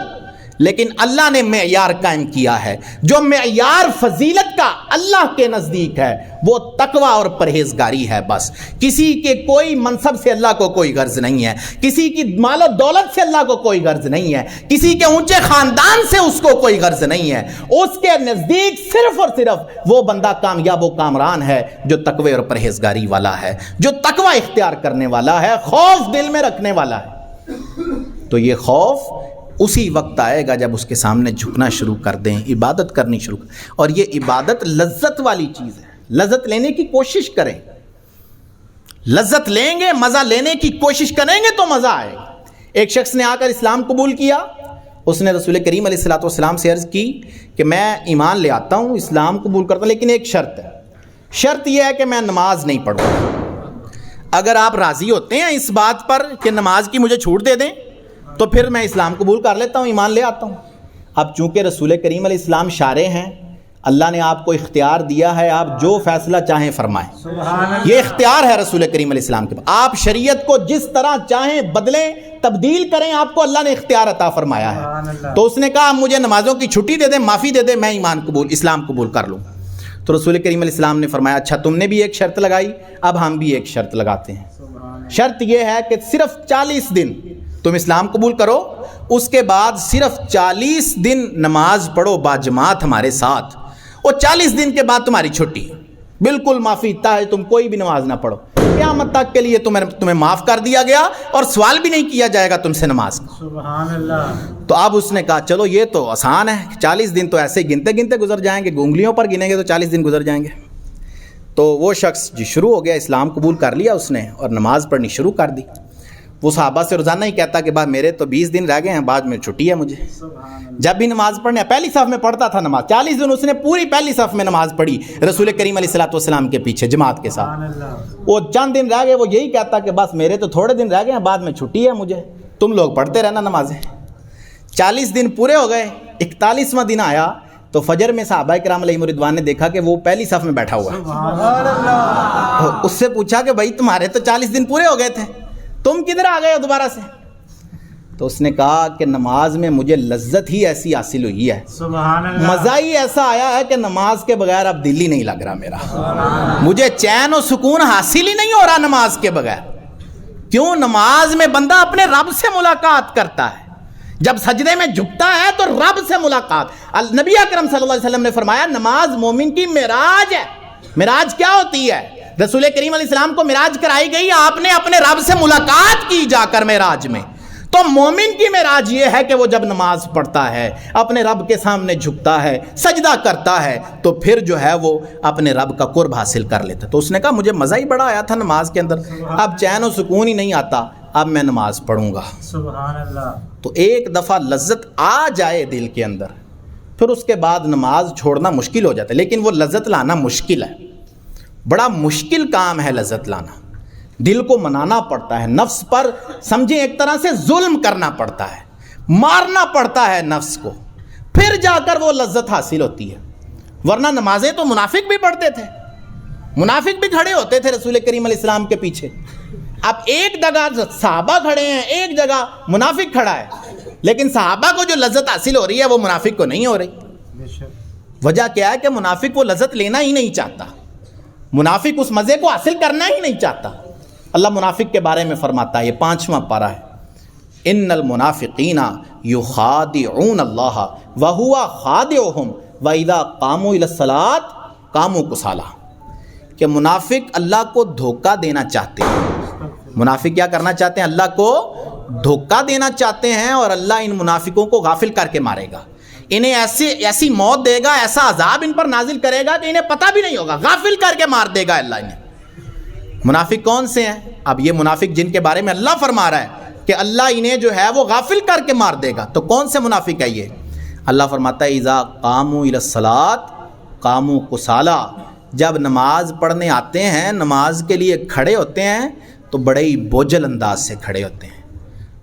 لیکن اللہ نے معیار قائم کیا ہے، جو معیار فضیلت کا اللہ کے نزدیک ہے وہ تقوی اور پرہیزگاری ہے۔ بس کسی کے کوئی منصب سے اللہ کو کوئی غرض نہیں ہے، کسی کی مال و دولت سے اللہ کو کوئی غرض نہیں ہے، کسی کے اونچے خاندان سے اس کو کوئی غرض نہیں ہے۔ اس کے نزدیک صرف اور صرف وہ بندہ کامیاب و کامران ہے جو تقوی اور پرہیزگاری والا ہے، جو تقوی اختیار کرنے والا ہے، خوف دل میں رکھنے والا ہے۔ تو یہ خوف اسی وقت آئے گا جب اس کے سامنے جھکنا شروع کر دیں، عبادت کرنی شروع کریں، اور یہ عبادت لذت والی چیز ہے، لذت لینے کی کوشش کریں، لذت لیں گے، مزہ لینے کی کوشش کریں گے تو مزہ آئے گا۔ ایک شخص نے آ کر اسلام قبول کیا، اس نے رسول کریم علیہ السلام سے عرض کی کہ میں ایمان لے آتا ہوں، اسلام قبول کرتا ہوں، لیکن ایک شرط ہے، شرط یہ ہے کہ میں نماز نہیں پڑھوں۔ اگر آپ راضی ہوتے ہیں اس بات پر کہ نماز کی مجھے چھوٹ دے دیں تو پھر میں اسلام قبول کر لیتا ہوں، ایمان لے آتا ہوں۔ اب چونکہ رسول کریم علیہ السلام شارع ہیں، اللہ نے آپ کو اختیار دیا ہے، آپ جو فیصلہ چاہیں فرمائیں، یہ اختیار ہے رسول کریم علیہ السلام کے پاس۔ آپ شریعت کو جس طرح چاہیں بدلیں، تبدیل کریں، آپ کو اللہ نے اختیار عطا فرمایا ہے۔ تو اس نے کہا مجھے نمازوں کی چھٹی دے دیں، معافی دے دیں، میں اسلام قبول کر لوں۔ تو رسول کریم علیہ السلام نے فرمایا اچھا تم نے بھی ایک شرط لگائی، اب ہم بھی ایک شرط لگاتے ہیں۔ شرط یہ ہے کہ صرف 40 دن تم اسلام قبول کرو، اس کے بعد صرف 40 دن نماز پڑھو باجماعت ہمارے ساتھ، اور 40 دن کے بعد تمہاری چھٹی، بالکل معافی، تاہے تم کوئی بھی نماز نہ پڑھو، قیامت تک کے لیے تمہیں معاف کر دیا گیا اور سوال بھی نہیں کیا جائے گا تم سے نماز کا۔ سبحان اللہ۔ تو اب اس نے کہا چلو یہ تو آسان ہے، 40 دن تو ایسے گنتے گنتے گزر جائیں گے، انگلیوں پر گنیں گے تو 40 دن گزر جائیں گے۔ تو وہ شخص جی شروع ہو گیا، اسلام قبول کر لیا اس نے اور نماز پڑھنی شروع کر دی۔ وہ صحابہ سے روزانہ ہی کہتا کہ بعد میرے تو 20 دن رہ گئے ہیں، بعد میں چھٹی ہے مجھے۔ جب بھی نماز پڑھنے پہلی صف میں پڑھتا تھا نماز، 40 دن اس نے پوری پہلی صف میں نماز پڑھی رسول کریم علیہ الصلوۃ والسلام کے پیچھے جماعت کے ساتھ۔ وہ چند دن رہ گئے، وہ یہی کہتا کہ بس میرے تو تھوڑے دن رہ گئے ہیں، بعد میں چھٹی ہے مجھے، تم لوگ پڑھتے رہنا نمازیں۔ 40 دن پورے ہو گئے، 41واں دن آیا تو فجر میں صحابہ کرام علیہم رضوان نے دیکھا کہ وہ پہلی صف میں بیٹھا ہوا ہے۔ اس سے پوچھا کہ بھائی تمہارے تو 40 دن پورے ہو گئے تھے، تم کدھر آ گئے ہو دوبارہ سے؟ تو اس نے کہا کہ نماز میں مجھے لذت ہی ایسی حاصل ہوئی ہے، مزہ ہی ایسا آیا ہے کہ نماز کے بغیر اب دل ہی نہیں لگ رہا میرا، مجھے چین و سکون حاصل ہی نہیں ہو رہا نماز کے بغیر۔ کیوں؟ نماز میں بندہ اپنے رب سے ملاقات کرتا ہے، جب سجدے میں جھکتا ہے تو رب سے ملاقات۔ نبی اکرم صلی اللہ علیہ وسلم نے فرمایا نماز مومن کی معراج ہے۔ معراج کیا ہوتی ہے؟ رسول کریم علیہ السلام کو معراج کرائی گئی، آپ نے اپنے رب سے ملاقات کی جا کر معراج میں۔ تو مومن کی معراج یہ ہے کہ وہ جب نماز پڑھتا ہے، اپنے رب کے سامنے جھکتا ہے، سجدہ کرتا ہے، تو پھر جو ہے وہ اپنے رب کا قرب حاصل کر لیتا ہے۔ تو اس نے کہا مجھے مزہ ہی بڑا آیا تھا نماز کے اندر، اب چین و سکون ہی نہیں آتا، اب میں نماز پڑھوں گا۔ سبحان اللہ۔ تو ایک دفعہ لذت آ جائے دل کے اندر، پھر اس کے بعد نماز چھوڑنا مشکل ہو جاتا ہے، لیکن وہ لذت لانا مشکل ہے، بڑا مشکل کام ہے لذت لانا، دل کو منانا پڑتا ہے، نفس پر سمجھیں ایک طرح سے ظلم کرنا پڑتا ہے، مارنا پڑتا ہے نفس کو، پھر جا کر وہ لذت حاصل ہوتی ہے۔ ورنہ نمازیں تو منافق بھی پڑھتے تھے، منافق بھی کھڑے ہوتے تھے رسول کریم علیہ السلام کے پیچھے۔ اب ایک جگہ صحابہ کھڑے ہیں، ایک جگہ منافق کھڑا ہے، لیکن صحابہ کو جو لذت حاصل ہو رہی ہے وہ منافق کو نہیں ہو رہی۔ وجہ کیا ہے کہ منافق وہ لذت لینا ہی نہیں چاہتا، منافق اس مزے کو حاصل کرنا ہی نہیں چاہتا۔ اللہ منافق کے بارے میں فرماتا ہے، یہ 5واں پارہ ہے، ان المنافقین یخادعون اللہ وہو خادعہم واذا قاموا الی الصلاۃ قاموا کسالى، کہ منافق اللہ کو دھوکہ دینا چاہتے ہیں۔ منافق کیا کرنا چاہتے ہیں؟ اللہ کو دھوکہ دینا چاہتے ہیں، اور اللہ ان منافقوں کو غافل کر کے مارے گا، انہیں ایسی موت دے گا، ایسا عذاب ان پر نازل کرے گا کہ انہیں پتہ بھی نہیں ہوگا، غافل کر کے مار دے گا اللہ انہیں۔ منافق کون سے ہیں؟ اب یہ منافق جن کے بارے میں اللہ فرما رہا ہے کہ اللہ انہیں جو ہے وہ غافل کر کے مار دے گا، تو کون سے منافق ہے یہ؟ اللہ فرماتا ہے اذا قاموا الی الصلاۃ قاموا کسالى، جب نماز پڑھنے آتے ہیں، نماز کے لیے کھڑے ہوتے ہیں تو بڑے ہی بوجھل انداز سے کھڑے ہوتے ہیں،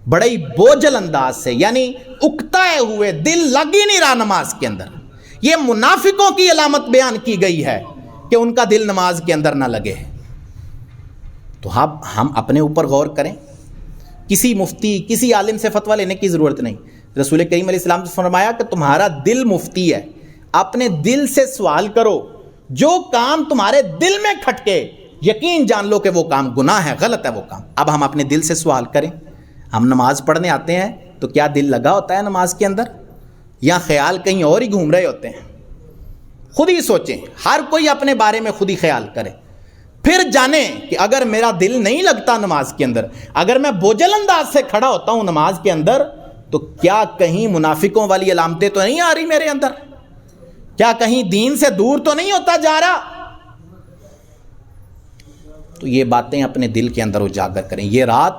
بڑے ہی بوجھل انداز سے، یعنی اکتائے ہوئے، دل لگ ہی نہیں رہا نماز کے اندر۔ یہ منافقوں کی علامت بیان کی گئی ہے کہ ان کا دل نماز کے اندر نہ لگے۔ تو ہم اپنے اوپر غور کریں، کسی مفتی کسی عالم سے فتویٰ لینے کی ضرورت نہیں۔ رسول کریم علیہ السلام نے فرمایا کہ تمہارا دل مفتی ہے، اپنے دل سے سوال کرو، جو کام تمہارے دل میں کھٹکے یقین جان لو کہ وہ کام گناہ ہے، غلط ہے وہ کام۔ اب ہم اپنے دل سے سوال کریں، ہم نماز پڑھنے آتے ہیں تو کیا دل لگا ہوتا ہے نماز کے اندر، یا خیال کہیں اور ہی گھوم رہے ہوتے ہیں؟ خود ہی سوچیں، ہر کوئی اپنے بارے میں خود ہی خیال کرے، پھر جانیں کہ اگر میرا دل نہیں لگتا نماز کے اندر، اگر میں بوجھل انداز سے کھڑا ہوتا ہوں نماز کے اندر، تو کیا کہیں منافقوں والی علامتیں تو نہیں آ رہی میرے اندر؟ کیا کہیں دین سے دور تو نہیں ہوتا جا رہا؟ تو یہ باتیں اپنے دل کے اندر اجاگر کریں۔ یہ رات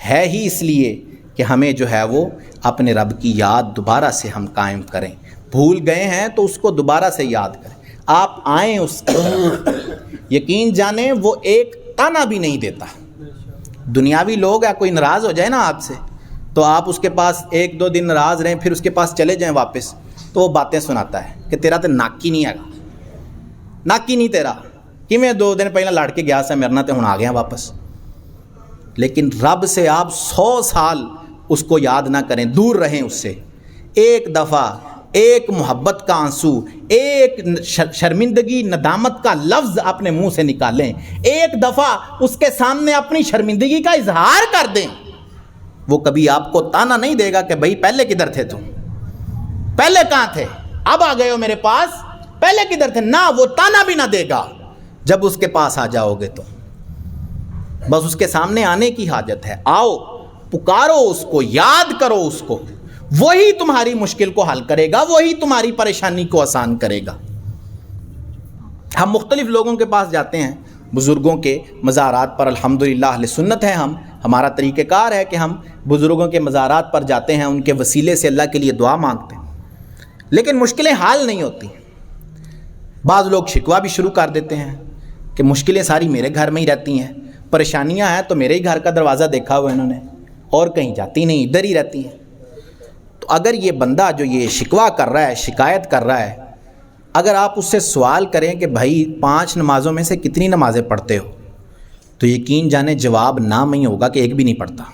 ہے ہی اس لیے کہ ہمیں جو ہے وہ اپنے رب کی یاد دوبارہ سے ہم قائم کریں، بھول گئے ہیں تو اس کو دوبارہ سے یاد کریں، آپ آئیں اس کی طرف، یقین جانیں وہ ایک تانا بھی نہیں دیتا۔ دنیاوی لوگ ہے، کوئی ناراض ہو جائے نا آپ سے تو آپ اس کے پاس 1-2 دن ناراض رہیں، پھر اس کے پاس چلے جائیں واپس، تو وہ باتیں سناتا ہے کہ تیرا تو نک ہی نہیں ہے، نک ہی نہیں تیرا، کہ میں 2 دن پہلے لڑ کے گیا سا میرے نال تے ہن آ گیا واپس۔ لیکن رب سے آپ 100 سال اس کو یاد نہ کریں، دور رہیں اس سے، ایک دفعہ ایک محبت کا آنسو، ایک شرمندگی ندامت کا لفظ اپنے منہ سے نکالیں، ایک دفعہ اس کے سامنے اپنی شرمندگی کا اظہار کر دیں، وہ کبھی آپ کو تانا نہیں دے گا کہ بھائی پہلے کدھر تھے تم، پہلے کہاں تھے، اب آ گئے ہو میرے پاس، پہلے کدھر تھے، نہ وہ تانا بھی نہ دے گا جب اس کے پاس آ جاؤ گے تو۔ بس اس کے سامنے آنے کی حاجت ہے، آؤ پکارو اس کو، یاد کرو اس کو، وہی تمہاری مشکل کو حل کرے گا، وہی تمہاری پریشانی کو آسان کرے گا۔ ہم مختلف لوگوں کے پاس جاتے ہیں، بزرگوں کے مزارات پر، الحمدللہ اہل سنت ہیں ہم، ہمارا طریقہ کار ہے کہ ہم بزرگوں کے مزارات پر جاتے ہیں، ان کے وسیلے سے اللہ کے لیے دعا مانگتے ہیں، لیکن مشکلیں حل نہیں ہوتی۔ بعض لوگ شکوہ بھی شروع کر دیتے ہیں کہ مشکلیں ساری میرے گھر میں ہی رہتی ہیں، پریشانیاں ہیں تو میرے ہی گھر کا دروازہ دیکھا ہوا انہوں نے، اور کہیں جاتی نہیں، ادھر ہی رہتی ہیں۔ تو اگر یہ بندہ جو یہ شکوہ کر رہا ہے، شکایت کر رہا ہے، اگر آپ اس سے سوال کریں کہ بھائی 5 نمازوں میں سے کتنی نمازیں پڑھتے ہو، تو یقین جانے جواب نام ہی ہوگا کہ ایک بھی نہیں پڑھتا۔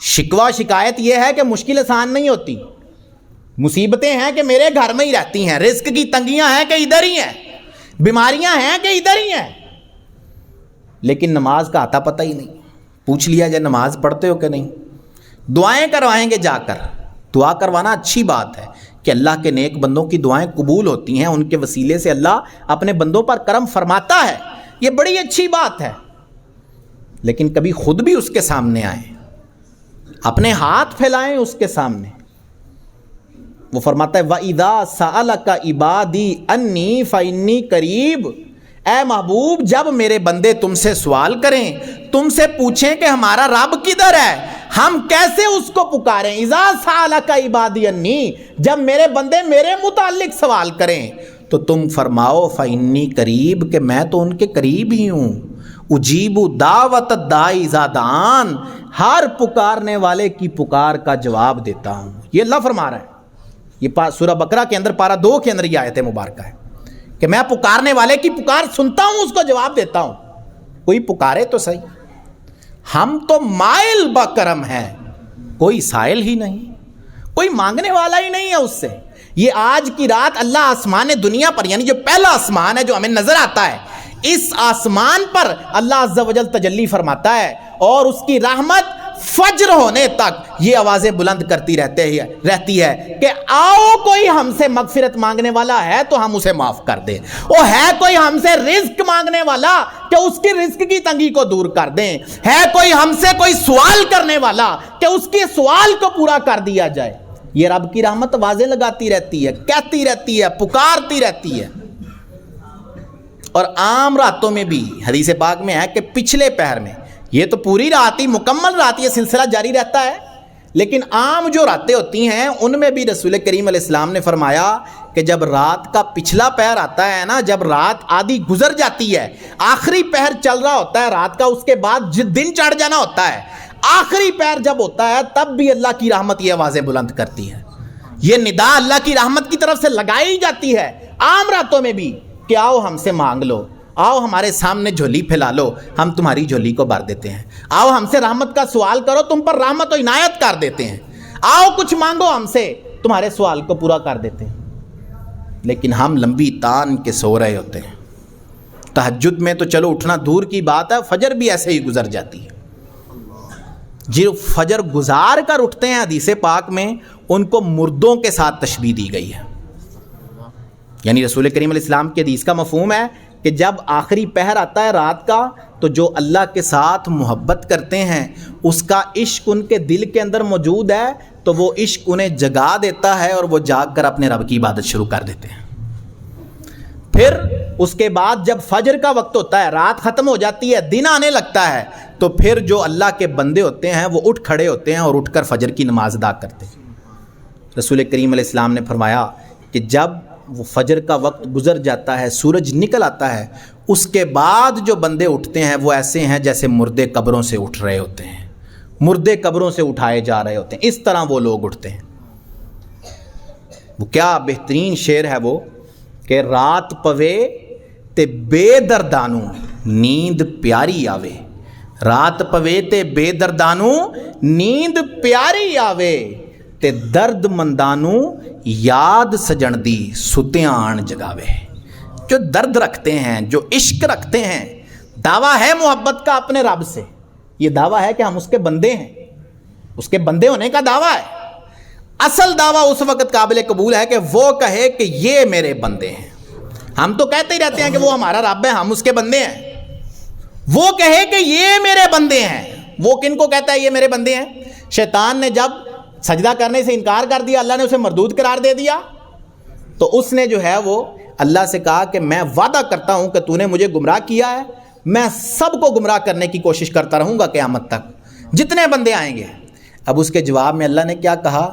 شکوہ شکایت یہ ہے کہ مشکل آسان نہیں ہوتی، مصیبتیں ہیں کہ میرے گھر میں ہی رہتی ہیں، رزق کی تنگیاں ہیں کہ ادھر ہی ہیں، بیماریاں ہیں کہ ادھر ہی ہیں، لیکن نماز کا آتا پتہ ہی نہیں۔ پوچھ لیا جائے نماز پڑھتے ہو کہ نہیں، دعائیں کروائیں گے جا کر، دعا کروانا اچھی بات ہے کہ اللہ کے نیک بندوں کی دعائیں قبول ہوتی ہیں، ان کے وسیلے سے اللہ اپنے بندوں پر کرم فرماتا ہے، یہ بڑی اچھی بات ہے، لیکن کبھی خود بھی اس کے سامنے آئیں، اپنے ہاتھ پھیلائیں اس کے سامنے۔ وہ فرماتا ہے وَإِذَا سَأَلَكَ عِبَادِي أَنِّي فَإِنِّي قَرِيبٌ، اے محبوب جب میرے بندے تم سے سوال کریں، تم سے پوچھیں کہ ہمارا رب کدھر ہے، ہم کیسے اس کو پکاریں، اذا سالک عبادی انی، جب میرے بندے میرے متعلق سوال کریں تو تم فرماؤ فإنی قریب، کہ میں تو ان کے قریب ہی ہوں، اجیب دعوت الداعی اذا دعان، ہر پکارنے والے کی پکار کا جواب دیتا ہوں۔ یہ اللہ فرما رہا ہے، یہ سورہ بقرہ کے اندر پارہ 2 کے اندر یہ آیت مبارکہ ہے کہ میں پکارنے والے کی پکار سنتا ہوں، اس کو جواب دیتا ہوں۔ کوئی پکارے تو صحیح، ہم تو مائل بکرم ہیں، کوئی سائل ہی نہیں، کوئی مانگنے والا ہی نہیں ہے اس سے۔ یہ آج کی رات اللہ آسمان دنیا پر، یعنی جو پہلا آسمان ہے جو ہمیں نظر آتا ہے، اس آسمان پر اللہ عز و جل تجلی فرماتا ہے، اور اس کی رحمت فجر ہونے تک یہ آوازیں بلند کرتی رہتی ہے کہ آؤ کوئی ہم سے مغفرت مانگنے والا ہے تو ہم اسے معاف کر دیں، وہ ہے کوئی ہم سے رزق مانگنے والا کہ اس کی رزق کی تنگی کو دور کر دیں، ہے کوئی ہم سے کوئی سوال کرنے والا کہ اس کے سوال کو پورا کر دیا جائے۔ یہ رب کی رحمت آوازیں لگاتی رہتی ہے، کہتی رہتی ہے، پکارتی رہتی ہے۔ اور عام راتوں میں بھی حدیث پاک میں ہے کہ پچھلے پہر میں، یہ تو پوری رات ہی، مکمل رات یہ سلسلہ جاری رہتا ہے، لیکن عام جو راتیں ہوتی ہیں ان میں بھی رسول کریم علیہ السلام نے فرمایا کہ جب رات کا پچھلا پہر آتا ہے نا، جب رات آدھی گزر جاتی ہے، آخری پہر چل رہا ہوتا ہے رات کا، اس کے بعد دن چڑھ جانا ہوتا ہے، آخری پہر جب ہوتا ہے تب بھی اللہ کی رحمت یہ آوازیں بلند کرتی ہے، یہ ندا اللہ کی رحمت کی طرف سے لگائی جاتی ہے عام راتوں میں بھی کہ آؤ ہم سے مانگ لو، آؤ ہمارے سامنے جھولی پھیلا لو، ہم تمہاری جھولی کو بھر دیتے ہیں، آؤ ہم سے رحمت کا سوال کرو، تم پر رحمت و عنایت کر دیتے ہیں، آؤ کچھ مانگو ہم سے، تمہارے سوال کو پورا کر دیتے ہیں۔ لیکن ہم لمبی تان کے سو رہے ہوتے ہیں، تہجد میں تو چلو اٹھنا دور کی بات ہے، فجر بھی ایسے ہی گزر جاتی ہے۔ جو فجر گزار کر اٹھتے ہیں حدیث پاک میں ان کو مردوں کے ساتھ تشبیہ دی گئی ہے، یعنی رسول کریم علیہ السلام کی حدیث کا مفہوم ہے کہ جب آخری پہر آتا ہے رات کا تو جو اللہ کے ساتھ محبت کرتے ہیں اس کا عشق ان کے دل کے اندر موجود ہے، تو وہ عشق انہیں جگا دیتا ہے اور وہ جاگ کر اپنے رب کی عبادت شروع کر دیتے ہیں۔ پھر اس کے بعد جب فجر کا وقت ہوتا ہے، رات ختم ہو جاتی ہے، دن آنے لگتا ہے، تو پھر جو اللہ کے بندے ہوتے ہیں وہ اٹھ کھڑے ہوتے ہیں اور اٹھ کر فجر کی نماز ادا کرتے ہیں۔ رسول کریم علیہ السلام نے فرمایا کہ جب وہ فجر کا وقت گزر جاتا ہے، سورج نکل آتا ہے، اس کے بعد جو بندے اٹھتے ہیں وہ ایسے ہیں جیسے مردے قبروں سے اٹھ رہے ہوتے ہیں، مردے قبروں سے اٹھائے جا رہے ہوتے ہیں، اس طرح وہ لوگ اٹھتے ہیں۔ وہ کیا بہترین شعر ہے وہ کہ رات پوے تے بے دردانو نیند پیاری آوے، رات پوے تے بے دردانو نیند پیاری آوے، تے درد مندانو یاد سجن دی ستیاں آن جگاوے۔ جو درد رکھتے ہیں، جو عشق رکھتے ہیں، دعویٰ ہے محبت کا اپنے رب سے، یہ دعویٰ ہے کہ ہم اس کے بندے ہیں، اس کے بندے ہونے کا دعویٰ ہے۔ اصل دعویٰ اس وقت قابل قبول ہے کہ وہ کہے کہ یہ میرے بندے ہیں۔ ہم تو کہتے ہی رہتے ہیں کہ وہ ہمارا رب ہے، ہم اس کے بندے ہیں۔ وہ کہے کہ یہ میرے بندے ہیں۔ وہ کن کو کہتا ہے یہ میرے بندے ہیں؟ شیطان نے جب سجدہ کرنے سے انکار کر دیا، اللہ نے اسے مردود قرار دے دیا، تو اس نے جو ہے وہ اللہ سے کہا کہ میں وعدہ کرتا ہوں کہ تو نے مجھے گمراہ کیا ہے، میں سب کو گمراہ کرنے کی کوشش کرتا رہوں گا قیامت تک، جتنے بندے آئیں گے۔ اب اس کے جواب میں اللہ نے کیا کہا؟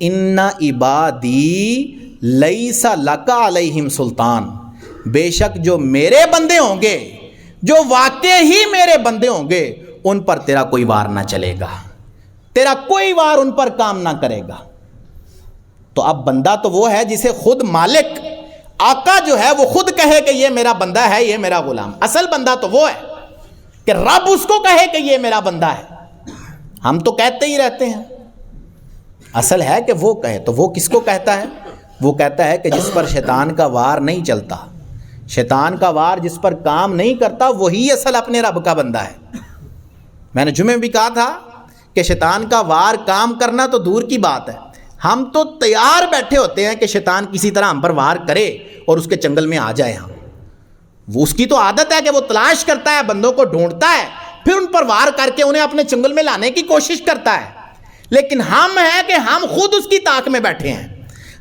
ان عبادی لیس لک علیہم سلطان، بے شک جو میرے بندے ہوں گے، جو واقع ہی میرے بندے ہوں گے، ان پر تیرا کوئی وار نہ چلے گا، تیرا کوئی وار ان پر کام نہ کرے گا۔ تو اب بندہ تو وہ ہے جسے خود مالک آقا جو ہے وہ خود کہے کہ یہ میرا بندہ ہے، یہ میرا غلام۔ اصل بندہ تو وہ ہے کہ رب اس کو کہے کہ یہ میرا بندہ ہے۔ ہم تو کہتے ہی رہتے ہیں، اصل ہے کہ وہ کہے۔ تو وہ کس کو کہتا ہے؟ وہ کہتا ہے کہ جس پر شیطان کا وار نہیں چلتا، شیطان کا وار جس پر کام نہیں کرتا، وہی اصل اپنے رب کا بندہ ہے۔ میں نے جمعے میں بھی کہا تھا کہ شیطان کا وار کام کرنا تو دور کی بات ہے، ہم تو تیار بیٹھے ہوتے ہیں کہ شیطان کسی طرح ہم پر وار کرے اور اس کے چنگل میں آ جائے۔ ہم وہ اس کی تو عادت ہے کہ وہ تلاش کرتا ہے، بندوں کو ڈھونڈتا ہے، پھر ان پر وار کر کے انہیں اپنے چنگل میں لانے کی کوشش کرتا ہے۔ لیکن ہم ہیں کہ ہم خود اس کی طاق میں بیٹھے ہیں،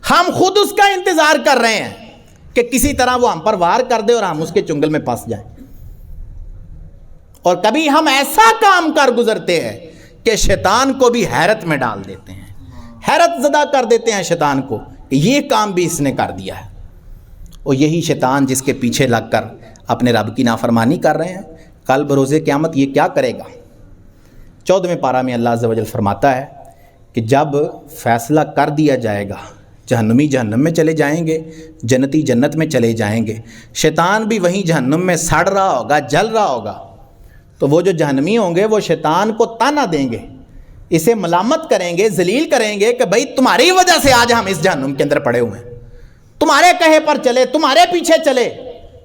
ہم خود اس کا انتظار کر رہے ہیں کہ کسی طرح وہ ہم پر وار کر دے اور ہم اس کے چنگل میں پھنس جائیں۔ اور کبھی ہم ایسا کام کر گزرتے ہیں کہ شیطان کو بھی حیرت میں ڈال دیتے ہیں، حیرت زدہ کر دیتے ہیں شیطان کو کہ یہ کام بھی اس نے کر دیا ہے۔ اور یہی شیطان جس کے پیچھے لگ کر اپنے رب کی نافرمانی کر رہے ہیں، کل بروز قیامت یہ کیا کرے گا؟ 14ویں پارہ میں اللہ عز و جل فرماتا ہے کہ جب فیصلہ کر دیا جائے گا، جہنمی جہنم میں چلے جائیں گے، جنتی جنت میں چلے جائیں گے، شیطان بھی وہیں جہنم میں سڑ رہا ہوگا، جل رہا ہوگا، تو وہ جو جہنمی ہوں گے وہ شیطان کو تانا دیں گے، اسے ملامت کریں گے، ذلیل کریں گے کہ بھائی تمہاری وجہ سے آج ہم اس جہنم کے اندر پڑے ہوئے ہیں، تمہارے کہے پر چلے، تمہارے پیچھے چلے،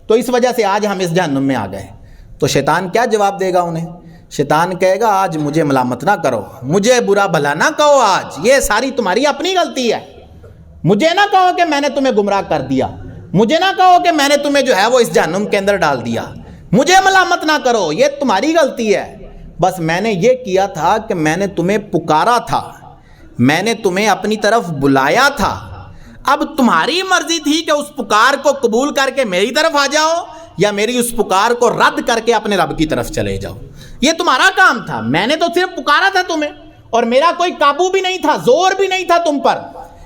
تو اس وجہ سے آج ہم اس جہنم میں آ گئے۔ تو شیطان کیا جواب دے گا انہیں؟ شیطان کہے گا آج مجھے ملامت نہ کرو، مجھے برا بھلا نہ کہو، آج یہ ساری تمہاری اپنی غلطی ہے، مجھے نہ کہو کہ میں نے تمہیں گمراہ کر دیا، مجھے نہ کہو کہ میں نے تمہیں جو ہے وہ اس جہنم کے اندر ڈال دیا، مجھے ملامت نہ کرو، یہ تمہاری غلطی ہے، بس میں نے یہ کیا تھا کہ میں نے تمہیں پکارا تھا، میں نے تمہیں اپنی طرف بلایا تھا، اب تمہاری مرضی تھی کہ اس پکار کو قبول کر کے میری طرف آ جاؤ یا میری اس پکار کو رد کر کے اپنے رب کی طرف چلے جاؤ، یہ تمہارا کام تھا، میں نے تو صرف پکارا تھا تمہیں، اور میرا کوئی قابو بھی نہیں تھا، زور بھی نہیں تھا تم پر،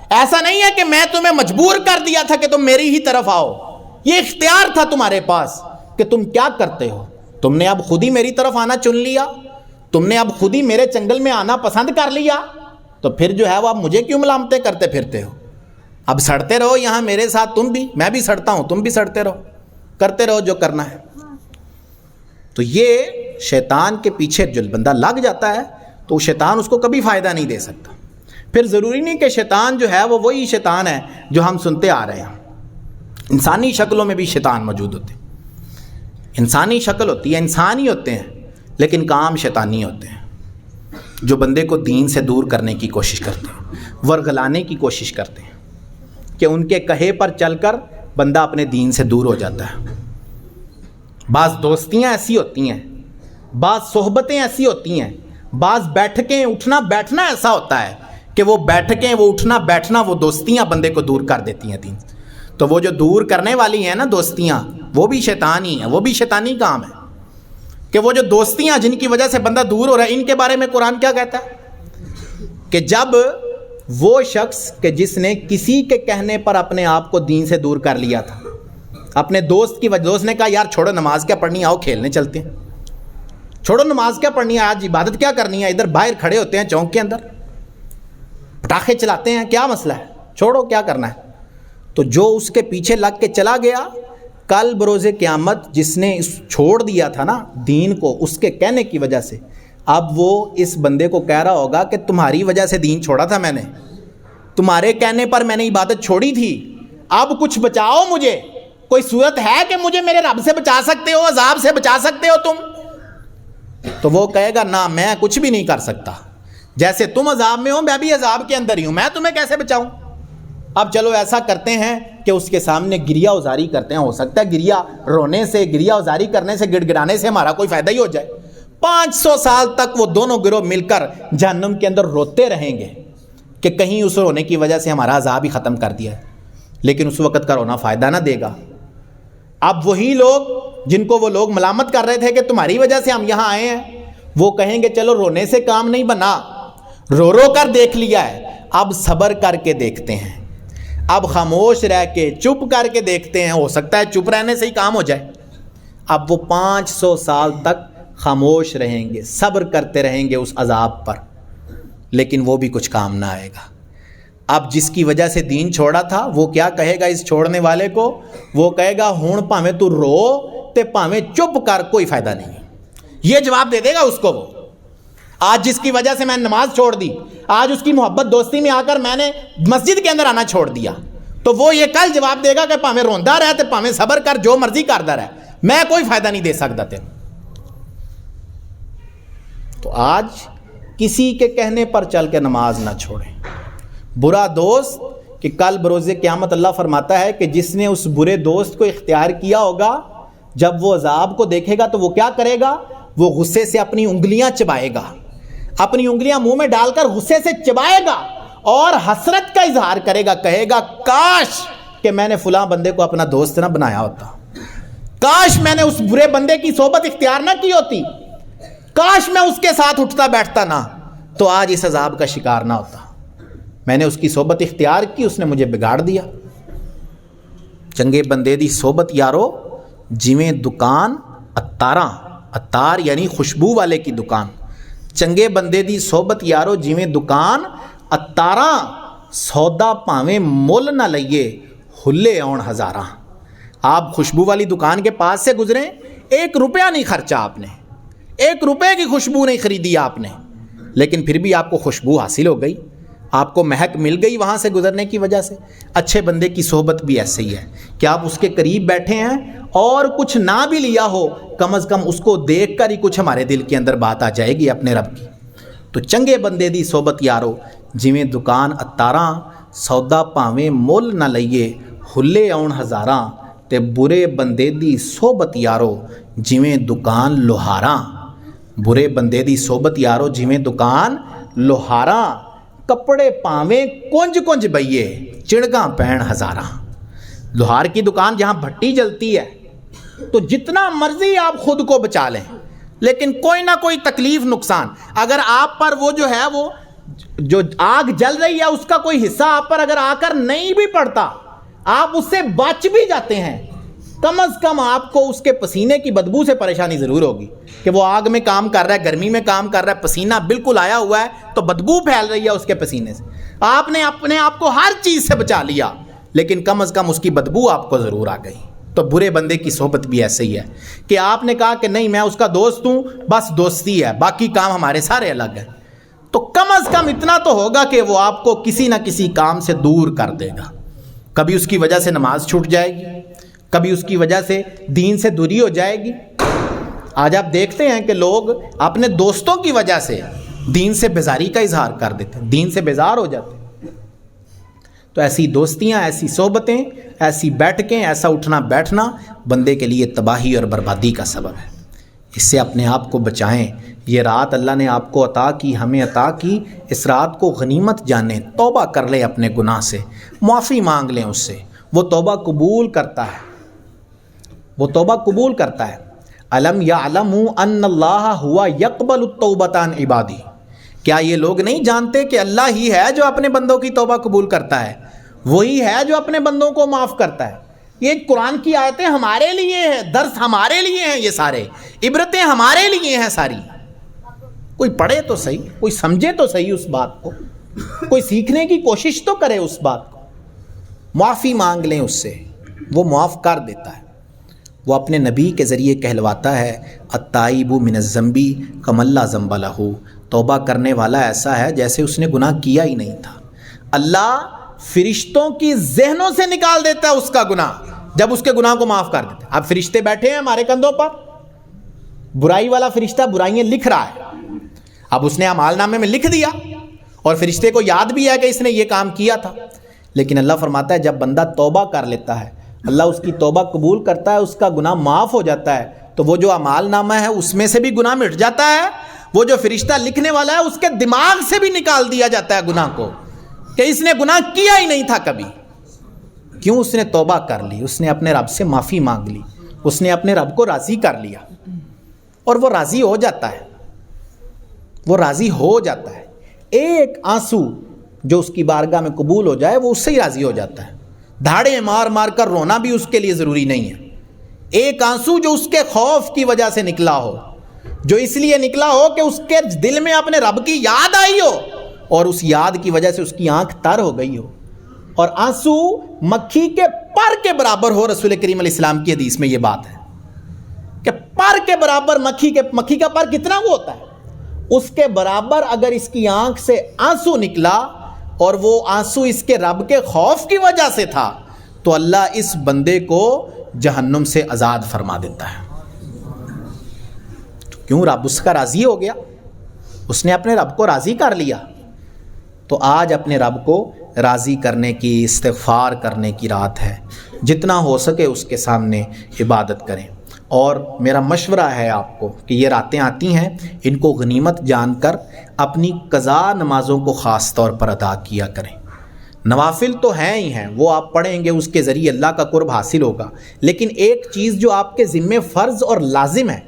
ایسا نہیں ہے کہ میں تمہیں مجبور کر دیا تھا کہ تم میری ہی طرف آؤ، یہ اختیار تھا تمہارے پاس کہ تم کیا کرتے ہو، تم نے اب خود ہی میری طرف آنا چن لیا، تم نے اب خود ہی میرے چنگل میں آنا پسند کر لیا، تو پھر جو ہے وہ اب مجھے کیوں ملامتیں کرتے پھرتے ہو؟ اب سڑتے رہو یہاں میرے ساتھ، تم بھی، میں بھی سڑتا ہوں، تم بھی سڑتے رہو، کرتے رہو جو کرنا ہے۔ تو یہ شیطان کے پیچھے جو بندہ لگ جاتا ہے تو شیطان اس کو کبھی فائدہ نہیں دے سکتا۔ پھر ضروری نہیں کہ شیطان جو ہے وہ وہی شیطان ہے جو ہم سنتے آ رہے ہیں، انسانی شکلوں میں بھی شیطان موجود ہوتے ہیں، انسانی شکل ہوتی ہے، انسان ہی ہوتے ہیں لیکن کام شیطانی ہوتے ہیں، جو بندے کو دین سے دور کرنے کی کوشش کرتے ہیں، ورگلانے کی کوشش کرتے ہیں کہ ان کے کہے پر چل کر بندہ اپنے دین سے دور ہو جاتا ہے۔ بعض دوستیاں ایسی ہوتی ہیں، بعض صحبتیں ایسی ہوتی ہیں، بعض بیٹھکیں اٹھنا بیٹھنا ایسا ہوتا ہے کہ وہ بیٹھکیں، وہ اٹھنا بیٹھنا، وہ دوستیاں بندے کو دور کر دیتی ہیں دین سے۔ تو وہ جو دور کرنے والی ہیں نا دوستیاں، وہ بھی شیطان ہی ہیں، وہ بھی شیطانی کام ہے کہ وہ جو دوستیاں جن کی وجہ سے بندہ دور ہو رہا ہے، ان کے بارے میں قرآن کیا کہتا ہے کہ جب وہ شخص کہ جس نے کسی کے کہنے پر اپنے آپ کو دین سے دور کر لیا تھا، اپنے دوست کی وجہ، دوست نے کہا یار چھوڑو نماز کیا پڑھنی، آؤ کھیلنے چلتے ہیں، چھوڑو نماز کیا پڑھنی ہے، آج عبادت کیا کرنی ہے، ادھر باہر کھڑے ہوتے ہیں چوک کے اندر، پٹاخے چلاتے ہیں، کیا مسئلہ ہے، چھوڑو کیا کرنا ہے. تو جو اس کے پیچھے لگ کے چلا گیا، کل بروز قیامت جس نے چھوڑ دیا تھا نا دین کو، اس کے کہنے کی وجہ سے اب وہ اس بندے کو کہہ رہا ہوگا کہ تمہاری وجہ سے دین چھوڑا تھا میں نے، تمہارے کہنے پر میں نے عبادت چھوڑی تھی، اب کچھ بچاؤ مجھے. کوئی صورت ہے کہ مجھے میرے رب سے بچا سکتے ہو، عذاب سے بچا سکتے ہو تم؟ تو وہ کہے گا نہ، میں کچھ بھی نہیں کر سکتا، جیسے تم عذاب میں ہو میں بھی عذاب کے اندر ہی ہوں، میں تمہیں کیسے بچاؤں. اب چلو ایسا کرتے ہیں کہ اس کے سامنے گریہ ازاری کرتے ہیں. ہو سکتا ہے گریہ رونے سے، گریہ ازاری کرنے سے، گڑ گڑانے سے ہمارا کوئی فائدہ ہی ہو جائے. 500 سال تک وہ دونوں گروہ مل کر جہنم کے اندر روتے رہیں گے کہ کہیں اس رونے کی وجہ سے ہمارا عذاب ہی ختم کر دیا ہے. لیکن اس وقت کا رونا فائدہ نہ دے گا. اب وہی لوگ جن کو وہ لوگ ملامت کر رہے تھے کہ تمہاری وجہ سے ہم یہاں آئے ہیں، وہ کہیں گے چلو رونے سے کام نہیں بنا، رو رو کر دیکھ لیا ہے، اب صبر کر کے دیکھتے ہیں، اب خاموش رہ کے چپ کر کے دیکھتے ہیں، ہو سکتا ہے چپ رہنے سے ہی کام ہو جائے. اب وہ 500 سال تک خاموش رہیں گے، صبر کرتے رہیں گے اس عذاب پر، لیکن وہ بھی کچھ کام نہ آئے گا. اب جس کی وجہ سے دین چھوڑا تھا وہ کیا کہے گا اس چھوڑنے والے کو؟ وہ کہے گا ہون پاویں تو رو تے پاویں چپ کر، کوئی فائدہ نہیں. یہ جواب دے دے گا اس کو. وہ آج جس کی وجہ سے میں نے نماز چھوڑ دی، آج اس کی محبت دوستی میں آ کر میں نے مسجد کے اندر آنا چھوڑ دیا، تو وہ یہ کل جواب دے گا کہ پاویں روندا رہ تے پاویں صبر کر، جو مرضی کردا رہ، میں کوئی فائدہ نہیں دے سکتا تیرے. تو آج کسی کے کہنے پر چل کے نماز نہ چھوڑیں. برا دوست کہ کل بروز قیامت اللہ فرماتا ہے کہ جس نے اس برے دوست کو اختیار کیا ہوگا، جب وہ عذاب کو دیکھے گا تو وہ کیا کرے گا؟ وہ غصے سے اپنی انگلیاں چبائے گا، اپنی انگلیاں منہ میں ڈال کر غصے سے چبائے گا اور حسرت کا اظہار کرے گا، کہے گا کاش کہ میں نے فلاں بندے کو اپنا دوست نہ بنایا ہوتا، کاش میں نے اس برے بندے کی صحبت اختیار نہ کی ہوتی، کاش میں اس کے ساتھ اٹھتا بیٹھتا نہ تو آج اس عذاب کا شکار نہ ہوتا. میں نے اس کی صحبت اختیار کی، اس نے مجھے بگاڑ دیا. چنگے بندے دی صحبت یارو جویں دکان اتاراں، اتار یعنی خوشبو والے کی دکان. چنگے بندے دی صحبت یارو جویں دکان اتاراں، سودا پاویں مول نہ لئیے ہلے آن ہزاراں. آپ خوشبو والی دکان کے پاس سے گزریں، 1 روپیہ نہیں خرچا آپ نے، 1 روپے کی خوشبو نہیں خریدی آپ نے، لیکن پھر بھی آپ کو خوشبو حاصل ہو گئی، آپ کو مہک مل گئی وہاں سے گزرنے کی وجہ سے. اچھے بندے کی صحبت بھی ایسے ہی ہے کہ آپ اس کے قریب بیٹھے ہیں اور کچھ نہ بھی لیا ہو، کم از کم اس کو دیکھ کر ہی کچھ ہمارے دل کے اندر بات آ جائے گی اپنے رب کی. تو چنگے بندے دی صحبت یارو جویں دکان اتاراں، سودا پاویں مول نہ لئیے ہلے آن ہزاراں. تے برے بندے دی صحبت یارو جویں دکان لوہاراں. برے بندے دی صحبت یارو جویں دکان لوہاراں. کپڑے پاویں کنج کنج بئیے چڑگاں پین ہزاراں. لوہار کی دکان جہاں بھٹی جلتی ہے تو جتنا مرضی آپ خود کو بچا لیں، لیکن کوئی نہ کوئی تکلیف نقصان اگر آپ پر وہ جو ہے، وہ جو آگ جل رہی ہے اس کا کوئی حصہ آپ پر اگر آ کر نہیں بھی پڑتا، آپ اس سے بچ بھی جاتے ہیں، کم از کم آپ کو اس کے پسینے کی بدبو سے پریشانی ضرور ہوگی کہ وہ آگ میں کام کر رہا ہے، گرمی میں کام کر رہا ہے، پسینہ بالکل آیا ہوا ہے تو بدبو پھیل رہی ہے اس کے پسینے سے. آپ نے اپنے آپ کو ہر چیز سے بچا لیا، لیکن کم از کم اس کی بدبو آپ کو ضرور آ گئی. تو برے بندے کی صحبت بھی ایسے ہی ہے کہ آپ نے کہا کہ نہیں میں اس کا دوست ہوں، بس دوستی ہے، باقی کام ہمارے سارے الگ ہیں، تو کم از کم اتنا تو ہوگا کہ وہ آپ کو کسی نہ کسی کام سے دور کر دے گا. کبھی اس کی وجہ سے نماز چھوٹ جائے گی، کبھی اس کی وجہ سے دین سے دوری ہو جائے گی. آج آپ دیکھتے ہیں کہ لوگ اپنے دوستوں کی وجہ سے دین سے بیزاری کا اظہار کر دیتے ہیں، دین سے بیزار ہو جاتے ہیں. تو ایسی دوستیاں، ایسی صحبتیں، ایسی بیٹھکیں، ایسا اٹھنا بیٹھنا بندے کے لیے تباہی اور بربادی کا سبب ہے. اس سے اپنے آپ کو بچائیں. یہ رات اللہ نے آپ کو عطا کی، ہمیں عطا کی، اس رات کو غنیمت جانیں، توبہ کر لیں اپنے گناہ سے، معافی مانگ لیں اس سے. وہ توبہ قبول کرتا ہے، وہ توبہ قبول کرتا ہے. الم یعلموا ان اللہ ہوا یقبل التوبۃ عن عبادہ. کیا یہ لوگ نہیں جانتے کہ اللہ ہی ہے جو اپنے بندوں کی توبہ قبول کرتا ہے، وہی ہے جو اپنے بندوں کو معاف کرتا ہے. یہ قرآن کی آیتیں ہمارے لیے ہیں، درس ہمارے لیے ہیں، یہ سارے عبرتیں ہمارے لیے ہیں ساری. کوئی پڑھے تو صحیح، کوئی سمجھے تو صحیح اس بات کو، کوئی سیکھنے کی کوشش تو کرے اس بات کو. معافی مانگ لیں اس سے، وہ معاف کر دیتا ہے۔ وہ اپنے نبی کے ذریعے کہلواتا ہے التائب من الذنب کمن لا ذنب لہ، توبہ کرنے والا ایسا ہے جیسے اس نے گناہ کیا ہی نہیں تھا۔ اللہ فرشتوں کی ذہنوں سے نکال دیتا ہے اس کا گناہ جب اس کے گناہ کو معاف کر دیتا ہے۔ اب فرشتے بیٹھے ہیں ہمارے کندھوں پر، برائی والا فرشتہ برائیاں لکھ رہا ہے، اب اس نے اعمال نامے میں لکھ دیا اور فرشتے کو یاد بھی ہے کہ اس نے یہ کام کیا تھا، لیکن اللہ فرماتا ہے جب بندہ توبہ کر لیتا ہے، اللہ اس کی توبہ قبول کرتا ہے، اس کا گناہ معاف ہو جاتا ہے، تو وہ جو اعمال نامہ ہے اس میں سے بھی گناہ مٹ جاتا ہے، وہ جو فرشتہ لکھنے والا ہے اس کے دماغ سے بھی نکال دیا جاتا ہے گناہ کو، کہ اس نے گناہ کیا ہی نہیں تھا کبھی۔ کیوں؟ اس نے توبہ کر لی، اس نے اپنے رب سے معافی مانگ لی، اس نے اپنے رب کو راضی کر لیا، اور وہ راضی ہو جاتا ہے، وہ راضی ہو جاتا ہے۔ ایک آنسو جو اس کی بارگاہ میں قبول ہو جائے وہ اس سے ہی راضی ہو جاتا ہے۔ دھاڑے مار مار کر رونا بھی اس کے لیے ضروری نہیں ہے، ایک آنسو جو اس کے خوف کی وجہ سے نکلا ہو، جو اس لیے نکلا ہو کہ اس کے دل میں اپنے رب کی یاد آئی ہو اور اس یاد کی وجہ سے اس کی آنکھ تر ہو گئی ہو، اور آنسو مکھی کے پر کے برابر ہو۔ رسول کریم علیہ السلام کی حدیث میں یہ بات ہے کہ پر کے برابر مکھی کا پر کتنا وہ ہوتا ہے، اس کے برابر اگر اس کی آنکھ سے آنسو نکلا اور وہ آنسو اس کے رب کے خوف کی وجہ سے تھا، تو اللہ اس بندے کو جہنم سے آزاد فرما دیتا ہے۔ کیوں؟ رب اس کا راضی ہو گیا، اس نے اپنے رب کو راضی کر لیا۔ تو آج اپنے رب کو راضی کرنے کی، استغفار کرنے کی رات ہے، جتنا ہو سکے اس کے سامنے عبادت کریں۔ اور میرا مشورہ ہے آپ کو کہ یہ راتیں آتی ہیں، ان کو غنیمت جان کر اپنی قضا نمازوں کو خاص طور پر ادا کیا کریں۔ نوافل تو ہیں ہی ہیں، وہ آپ پڑھیں گے، اس کے ذریعے اللہ کا قرب حاصل ہوگا، لیکن ایک چیز جو آپ کے ذمے فرض اور لازم ہے،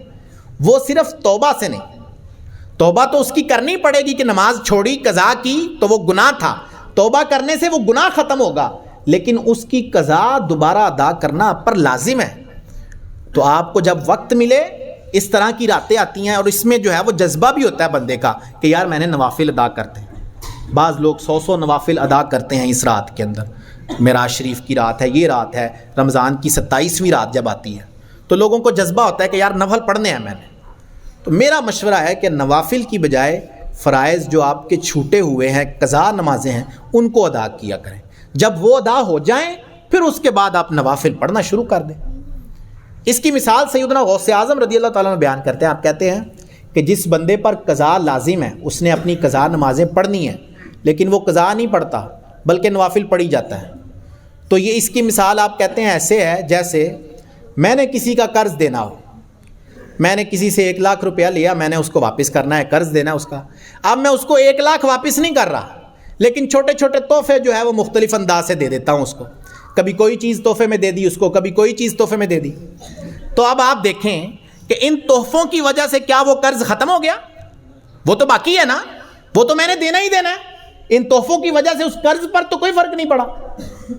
وہ صرف توبہ سے نہیں۔ توبہ تو اس کی کرنی پڑے گی کہ نماز چھوڑی، قضا کی تو وہ گناہ تھا، توبہ کرنے سے وہ گناہ ختم ہوگا، لیکن اس کی قضا دوبارہ ادا کرنا آپ پر لازم ہے۔ تو آپ کو جب وقت ملے، اس طرح کی راتیں آتی ہیں اور اس میں جو ہے وہ جذبہ بھی ہوتا ہے بندے کا کہ یار میں نے نوافل ادا کرتے ہیں۔ بعض لوگ 100 نوافل ادا کرتے ہیں اس رات کے اندر، معراج شریف کی رات ہے، یہ رات ہے، رمضان کی 27ویں رات جب آتی ہے تو لوگوں کو جذبہ ہوتا ہے کہ یار نفل پڑھنے ہیں میں نے۔ تو میرا مشورہ ہے کہ نوافل کی بجائے فرائض جو آپ کے چھوٹے ہوئے ہیں، قضا نمازیں ہیں، ان کو ادا کیا کریں۔ جب وہ ادا ہو جائیں پھر اس کے بعد آپ نوافل پڑھنا شروع کر دیں۔ اس کی مثال سیدنا غوث اعظم رضی اللہ تعالیٰ عنہ بیان کرتے ہیں۔ آپ کہتے ہیں کہ جس بندے پر قضا لازم ہے، اس نے اپنی قضا نمازیں پڑھنی ہیں، لیکن وہ قضا نہیں پڑھتا بلکہ نوافل پڑھی جاتا ہے، تو یہ اس کی مثال آپ کہتے ہیں ایسے ہے جیسے میں نے کسی کا قرض دینا ہو، میں نے کسی سے 1 لاکھ روپیہ لیا، میں نے اس کو واپس کرنا ہے، قرض دینا ہے اس کا۔ اب میں اس کو 1 لاکھ واپس نہیں کر رہا، لیکن چھوٹے چھوٹے تحفے جو ہے وہ مختلف انداز سے دے دیتا ہوں اس کو، کبھی کوئی چیز تحفے میں دے دی اس کو، کبھی کوئی چیز تحفے میں دے دی۔ تو اب آپ دیکھیں کہ ان تحفوں کی وجہ سے کیا وہ قرض ختم ہو گیا؟ وہ تو باقی ہے نا، وہ تو میں نے دینا ہی دینا ہے، ان تحفوں کی وجہ سے اس قرض پر تو کوئی فرق نہیں پڑا۔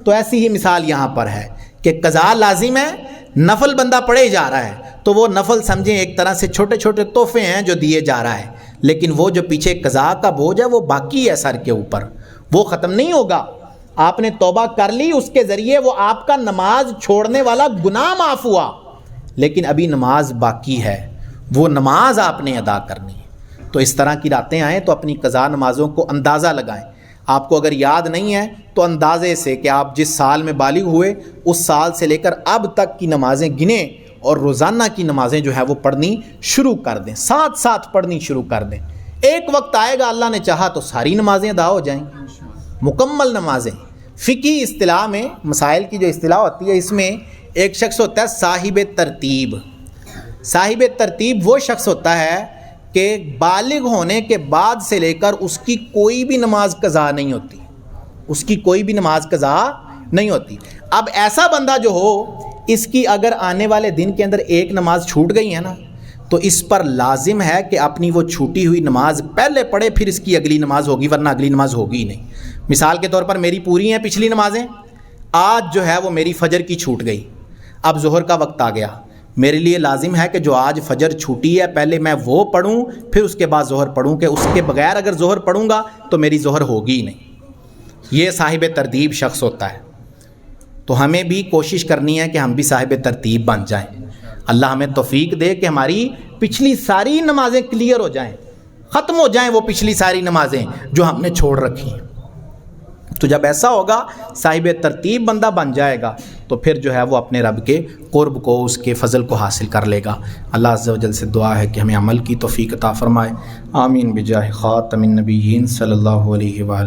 تو ایسی ہی مثال یہاں پر ہے کہ قضا لازم ہے، نفل بندہ پڑھے جا رہا ہے، تو وہ نفل سمجھیں ایک طرح سے چھوٹے چھوٹے تحفے ہیں جو دیے جا رہا ہے، لیکن وہ جو پیچھے قضا کا بوجھ ہے وہ باقی ہے سر کے اوپر، وہ ختم نہیں ہوگا۔ آپ نے توبہ کر لی، اس کے ذریعے وہ آپ کا نماز چھوڑنے والا گناہ معاف ہوا، لیکن ابھی نماز باقی ہے، وہ نماز آپ نے ادا کرنی ہے۔ تو اس طرح کی راتیں آئیں تو اپنی قضا نمازوں کو اندازہ لگائیں۔ آپ کو اگر یاد نہیں ہے تو اندازے سے کہ آپ جس سال میں بالغ ہوئے اس سال سے لے کر اب تک کی نمازیں گنیں اور روزانہ کی نمازیں جو ہے وہ پڑھنی شروع کر دیں، ساتھ ساتھ پڑھنی شروع کر دیں۔ ایک وقت آئے گا اللہ نے چاہا تو ساری نمازیں ادا ہو جائیں گی، مکمل نمازیں۔ فقہی اصطلاح میں، مسائل کی جو اصطلاح ہوتی ہے، اس میں ایک شخص ہوتا ہے صاحب ترتیب۔ صاحب ترتیب وہ شخص ہوتا ہے کہ بالغ ہونے کے بعد سے لے کر اس کی کوئی بھی نماز قضا نہیں ہوتی، اس کی کوئی بھی نماز قضا نہیں ہوتی۔ اب ایسا بندہ جو ہو، اس کی اگر آنے والے دن کے اندر ایک نماز چھوٹ گئی ہے نا، تو اس پر لازم ہے کہ اپنی وہ چھوٹی ہوئی نماز پہلے پڑھے، پھر اس کی اگلی نماز ہوگی، ورنہ اگلی نماز ہوگی ہی نہیں۔ مثال کے طور پر میری پوری ہیں پچھلی نمازیں، آج جو ہے وہ میری فجر کی چھوٹ گئی، اب ظہر کا وقت آ گیا، میرے لیے لازم ہے کہ جو آج فجر چھوٹی ہے پہلے میں وہ پڑھوں، پھر اس کے بعد ظہر پڑھوں، کہ اس کے بغیر اگر ظہر پڑھوں گا تو میری ظہر ہوگی ہی نہیں۔ یہ صاحب ترتیب شخص ہوتا ہے۔ تو ہمیں بھی کوشش کرنی ہے کہ ہم بھی صاحب ترتیب بن جائیں. اللہ ہمیں توفیق دے کہ ہماری پچھلی ساری نمازیں کلیئر ہو جائیں, ختم ہو جائیں وہ پچھلی ساری نمازیں جو ہم نے چھوڑ رکھی ہیں. تو جب ایسا ہوگا صاحب ترتیب بندہ بن جائے گا تو پھر جو ہے وہ اپنے رب کے قرب کو, اس کے فضل کو حاصل کر لے گا. اللہ عز و جل سے دعا ہے کہ ہمیں عمل کی توفیق عطا فرمائے. آمین بجاہ خاتم النبیین صلی اللہ علیہ وآلہ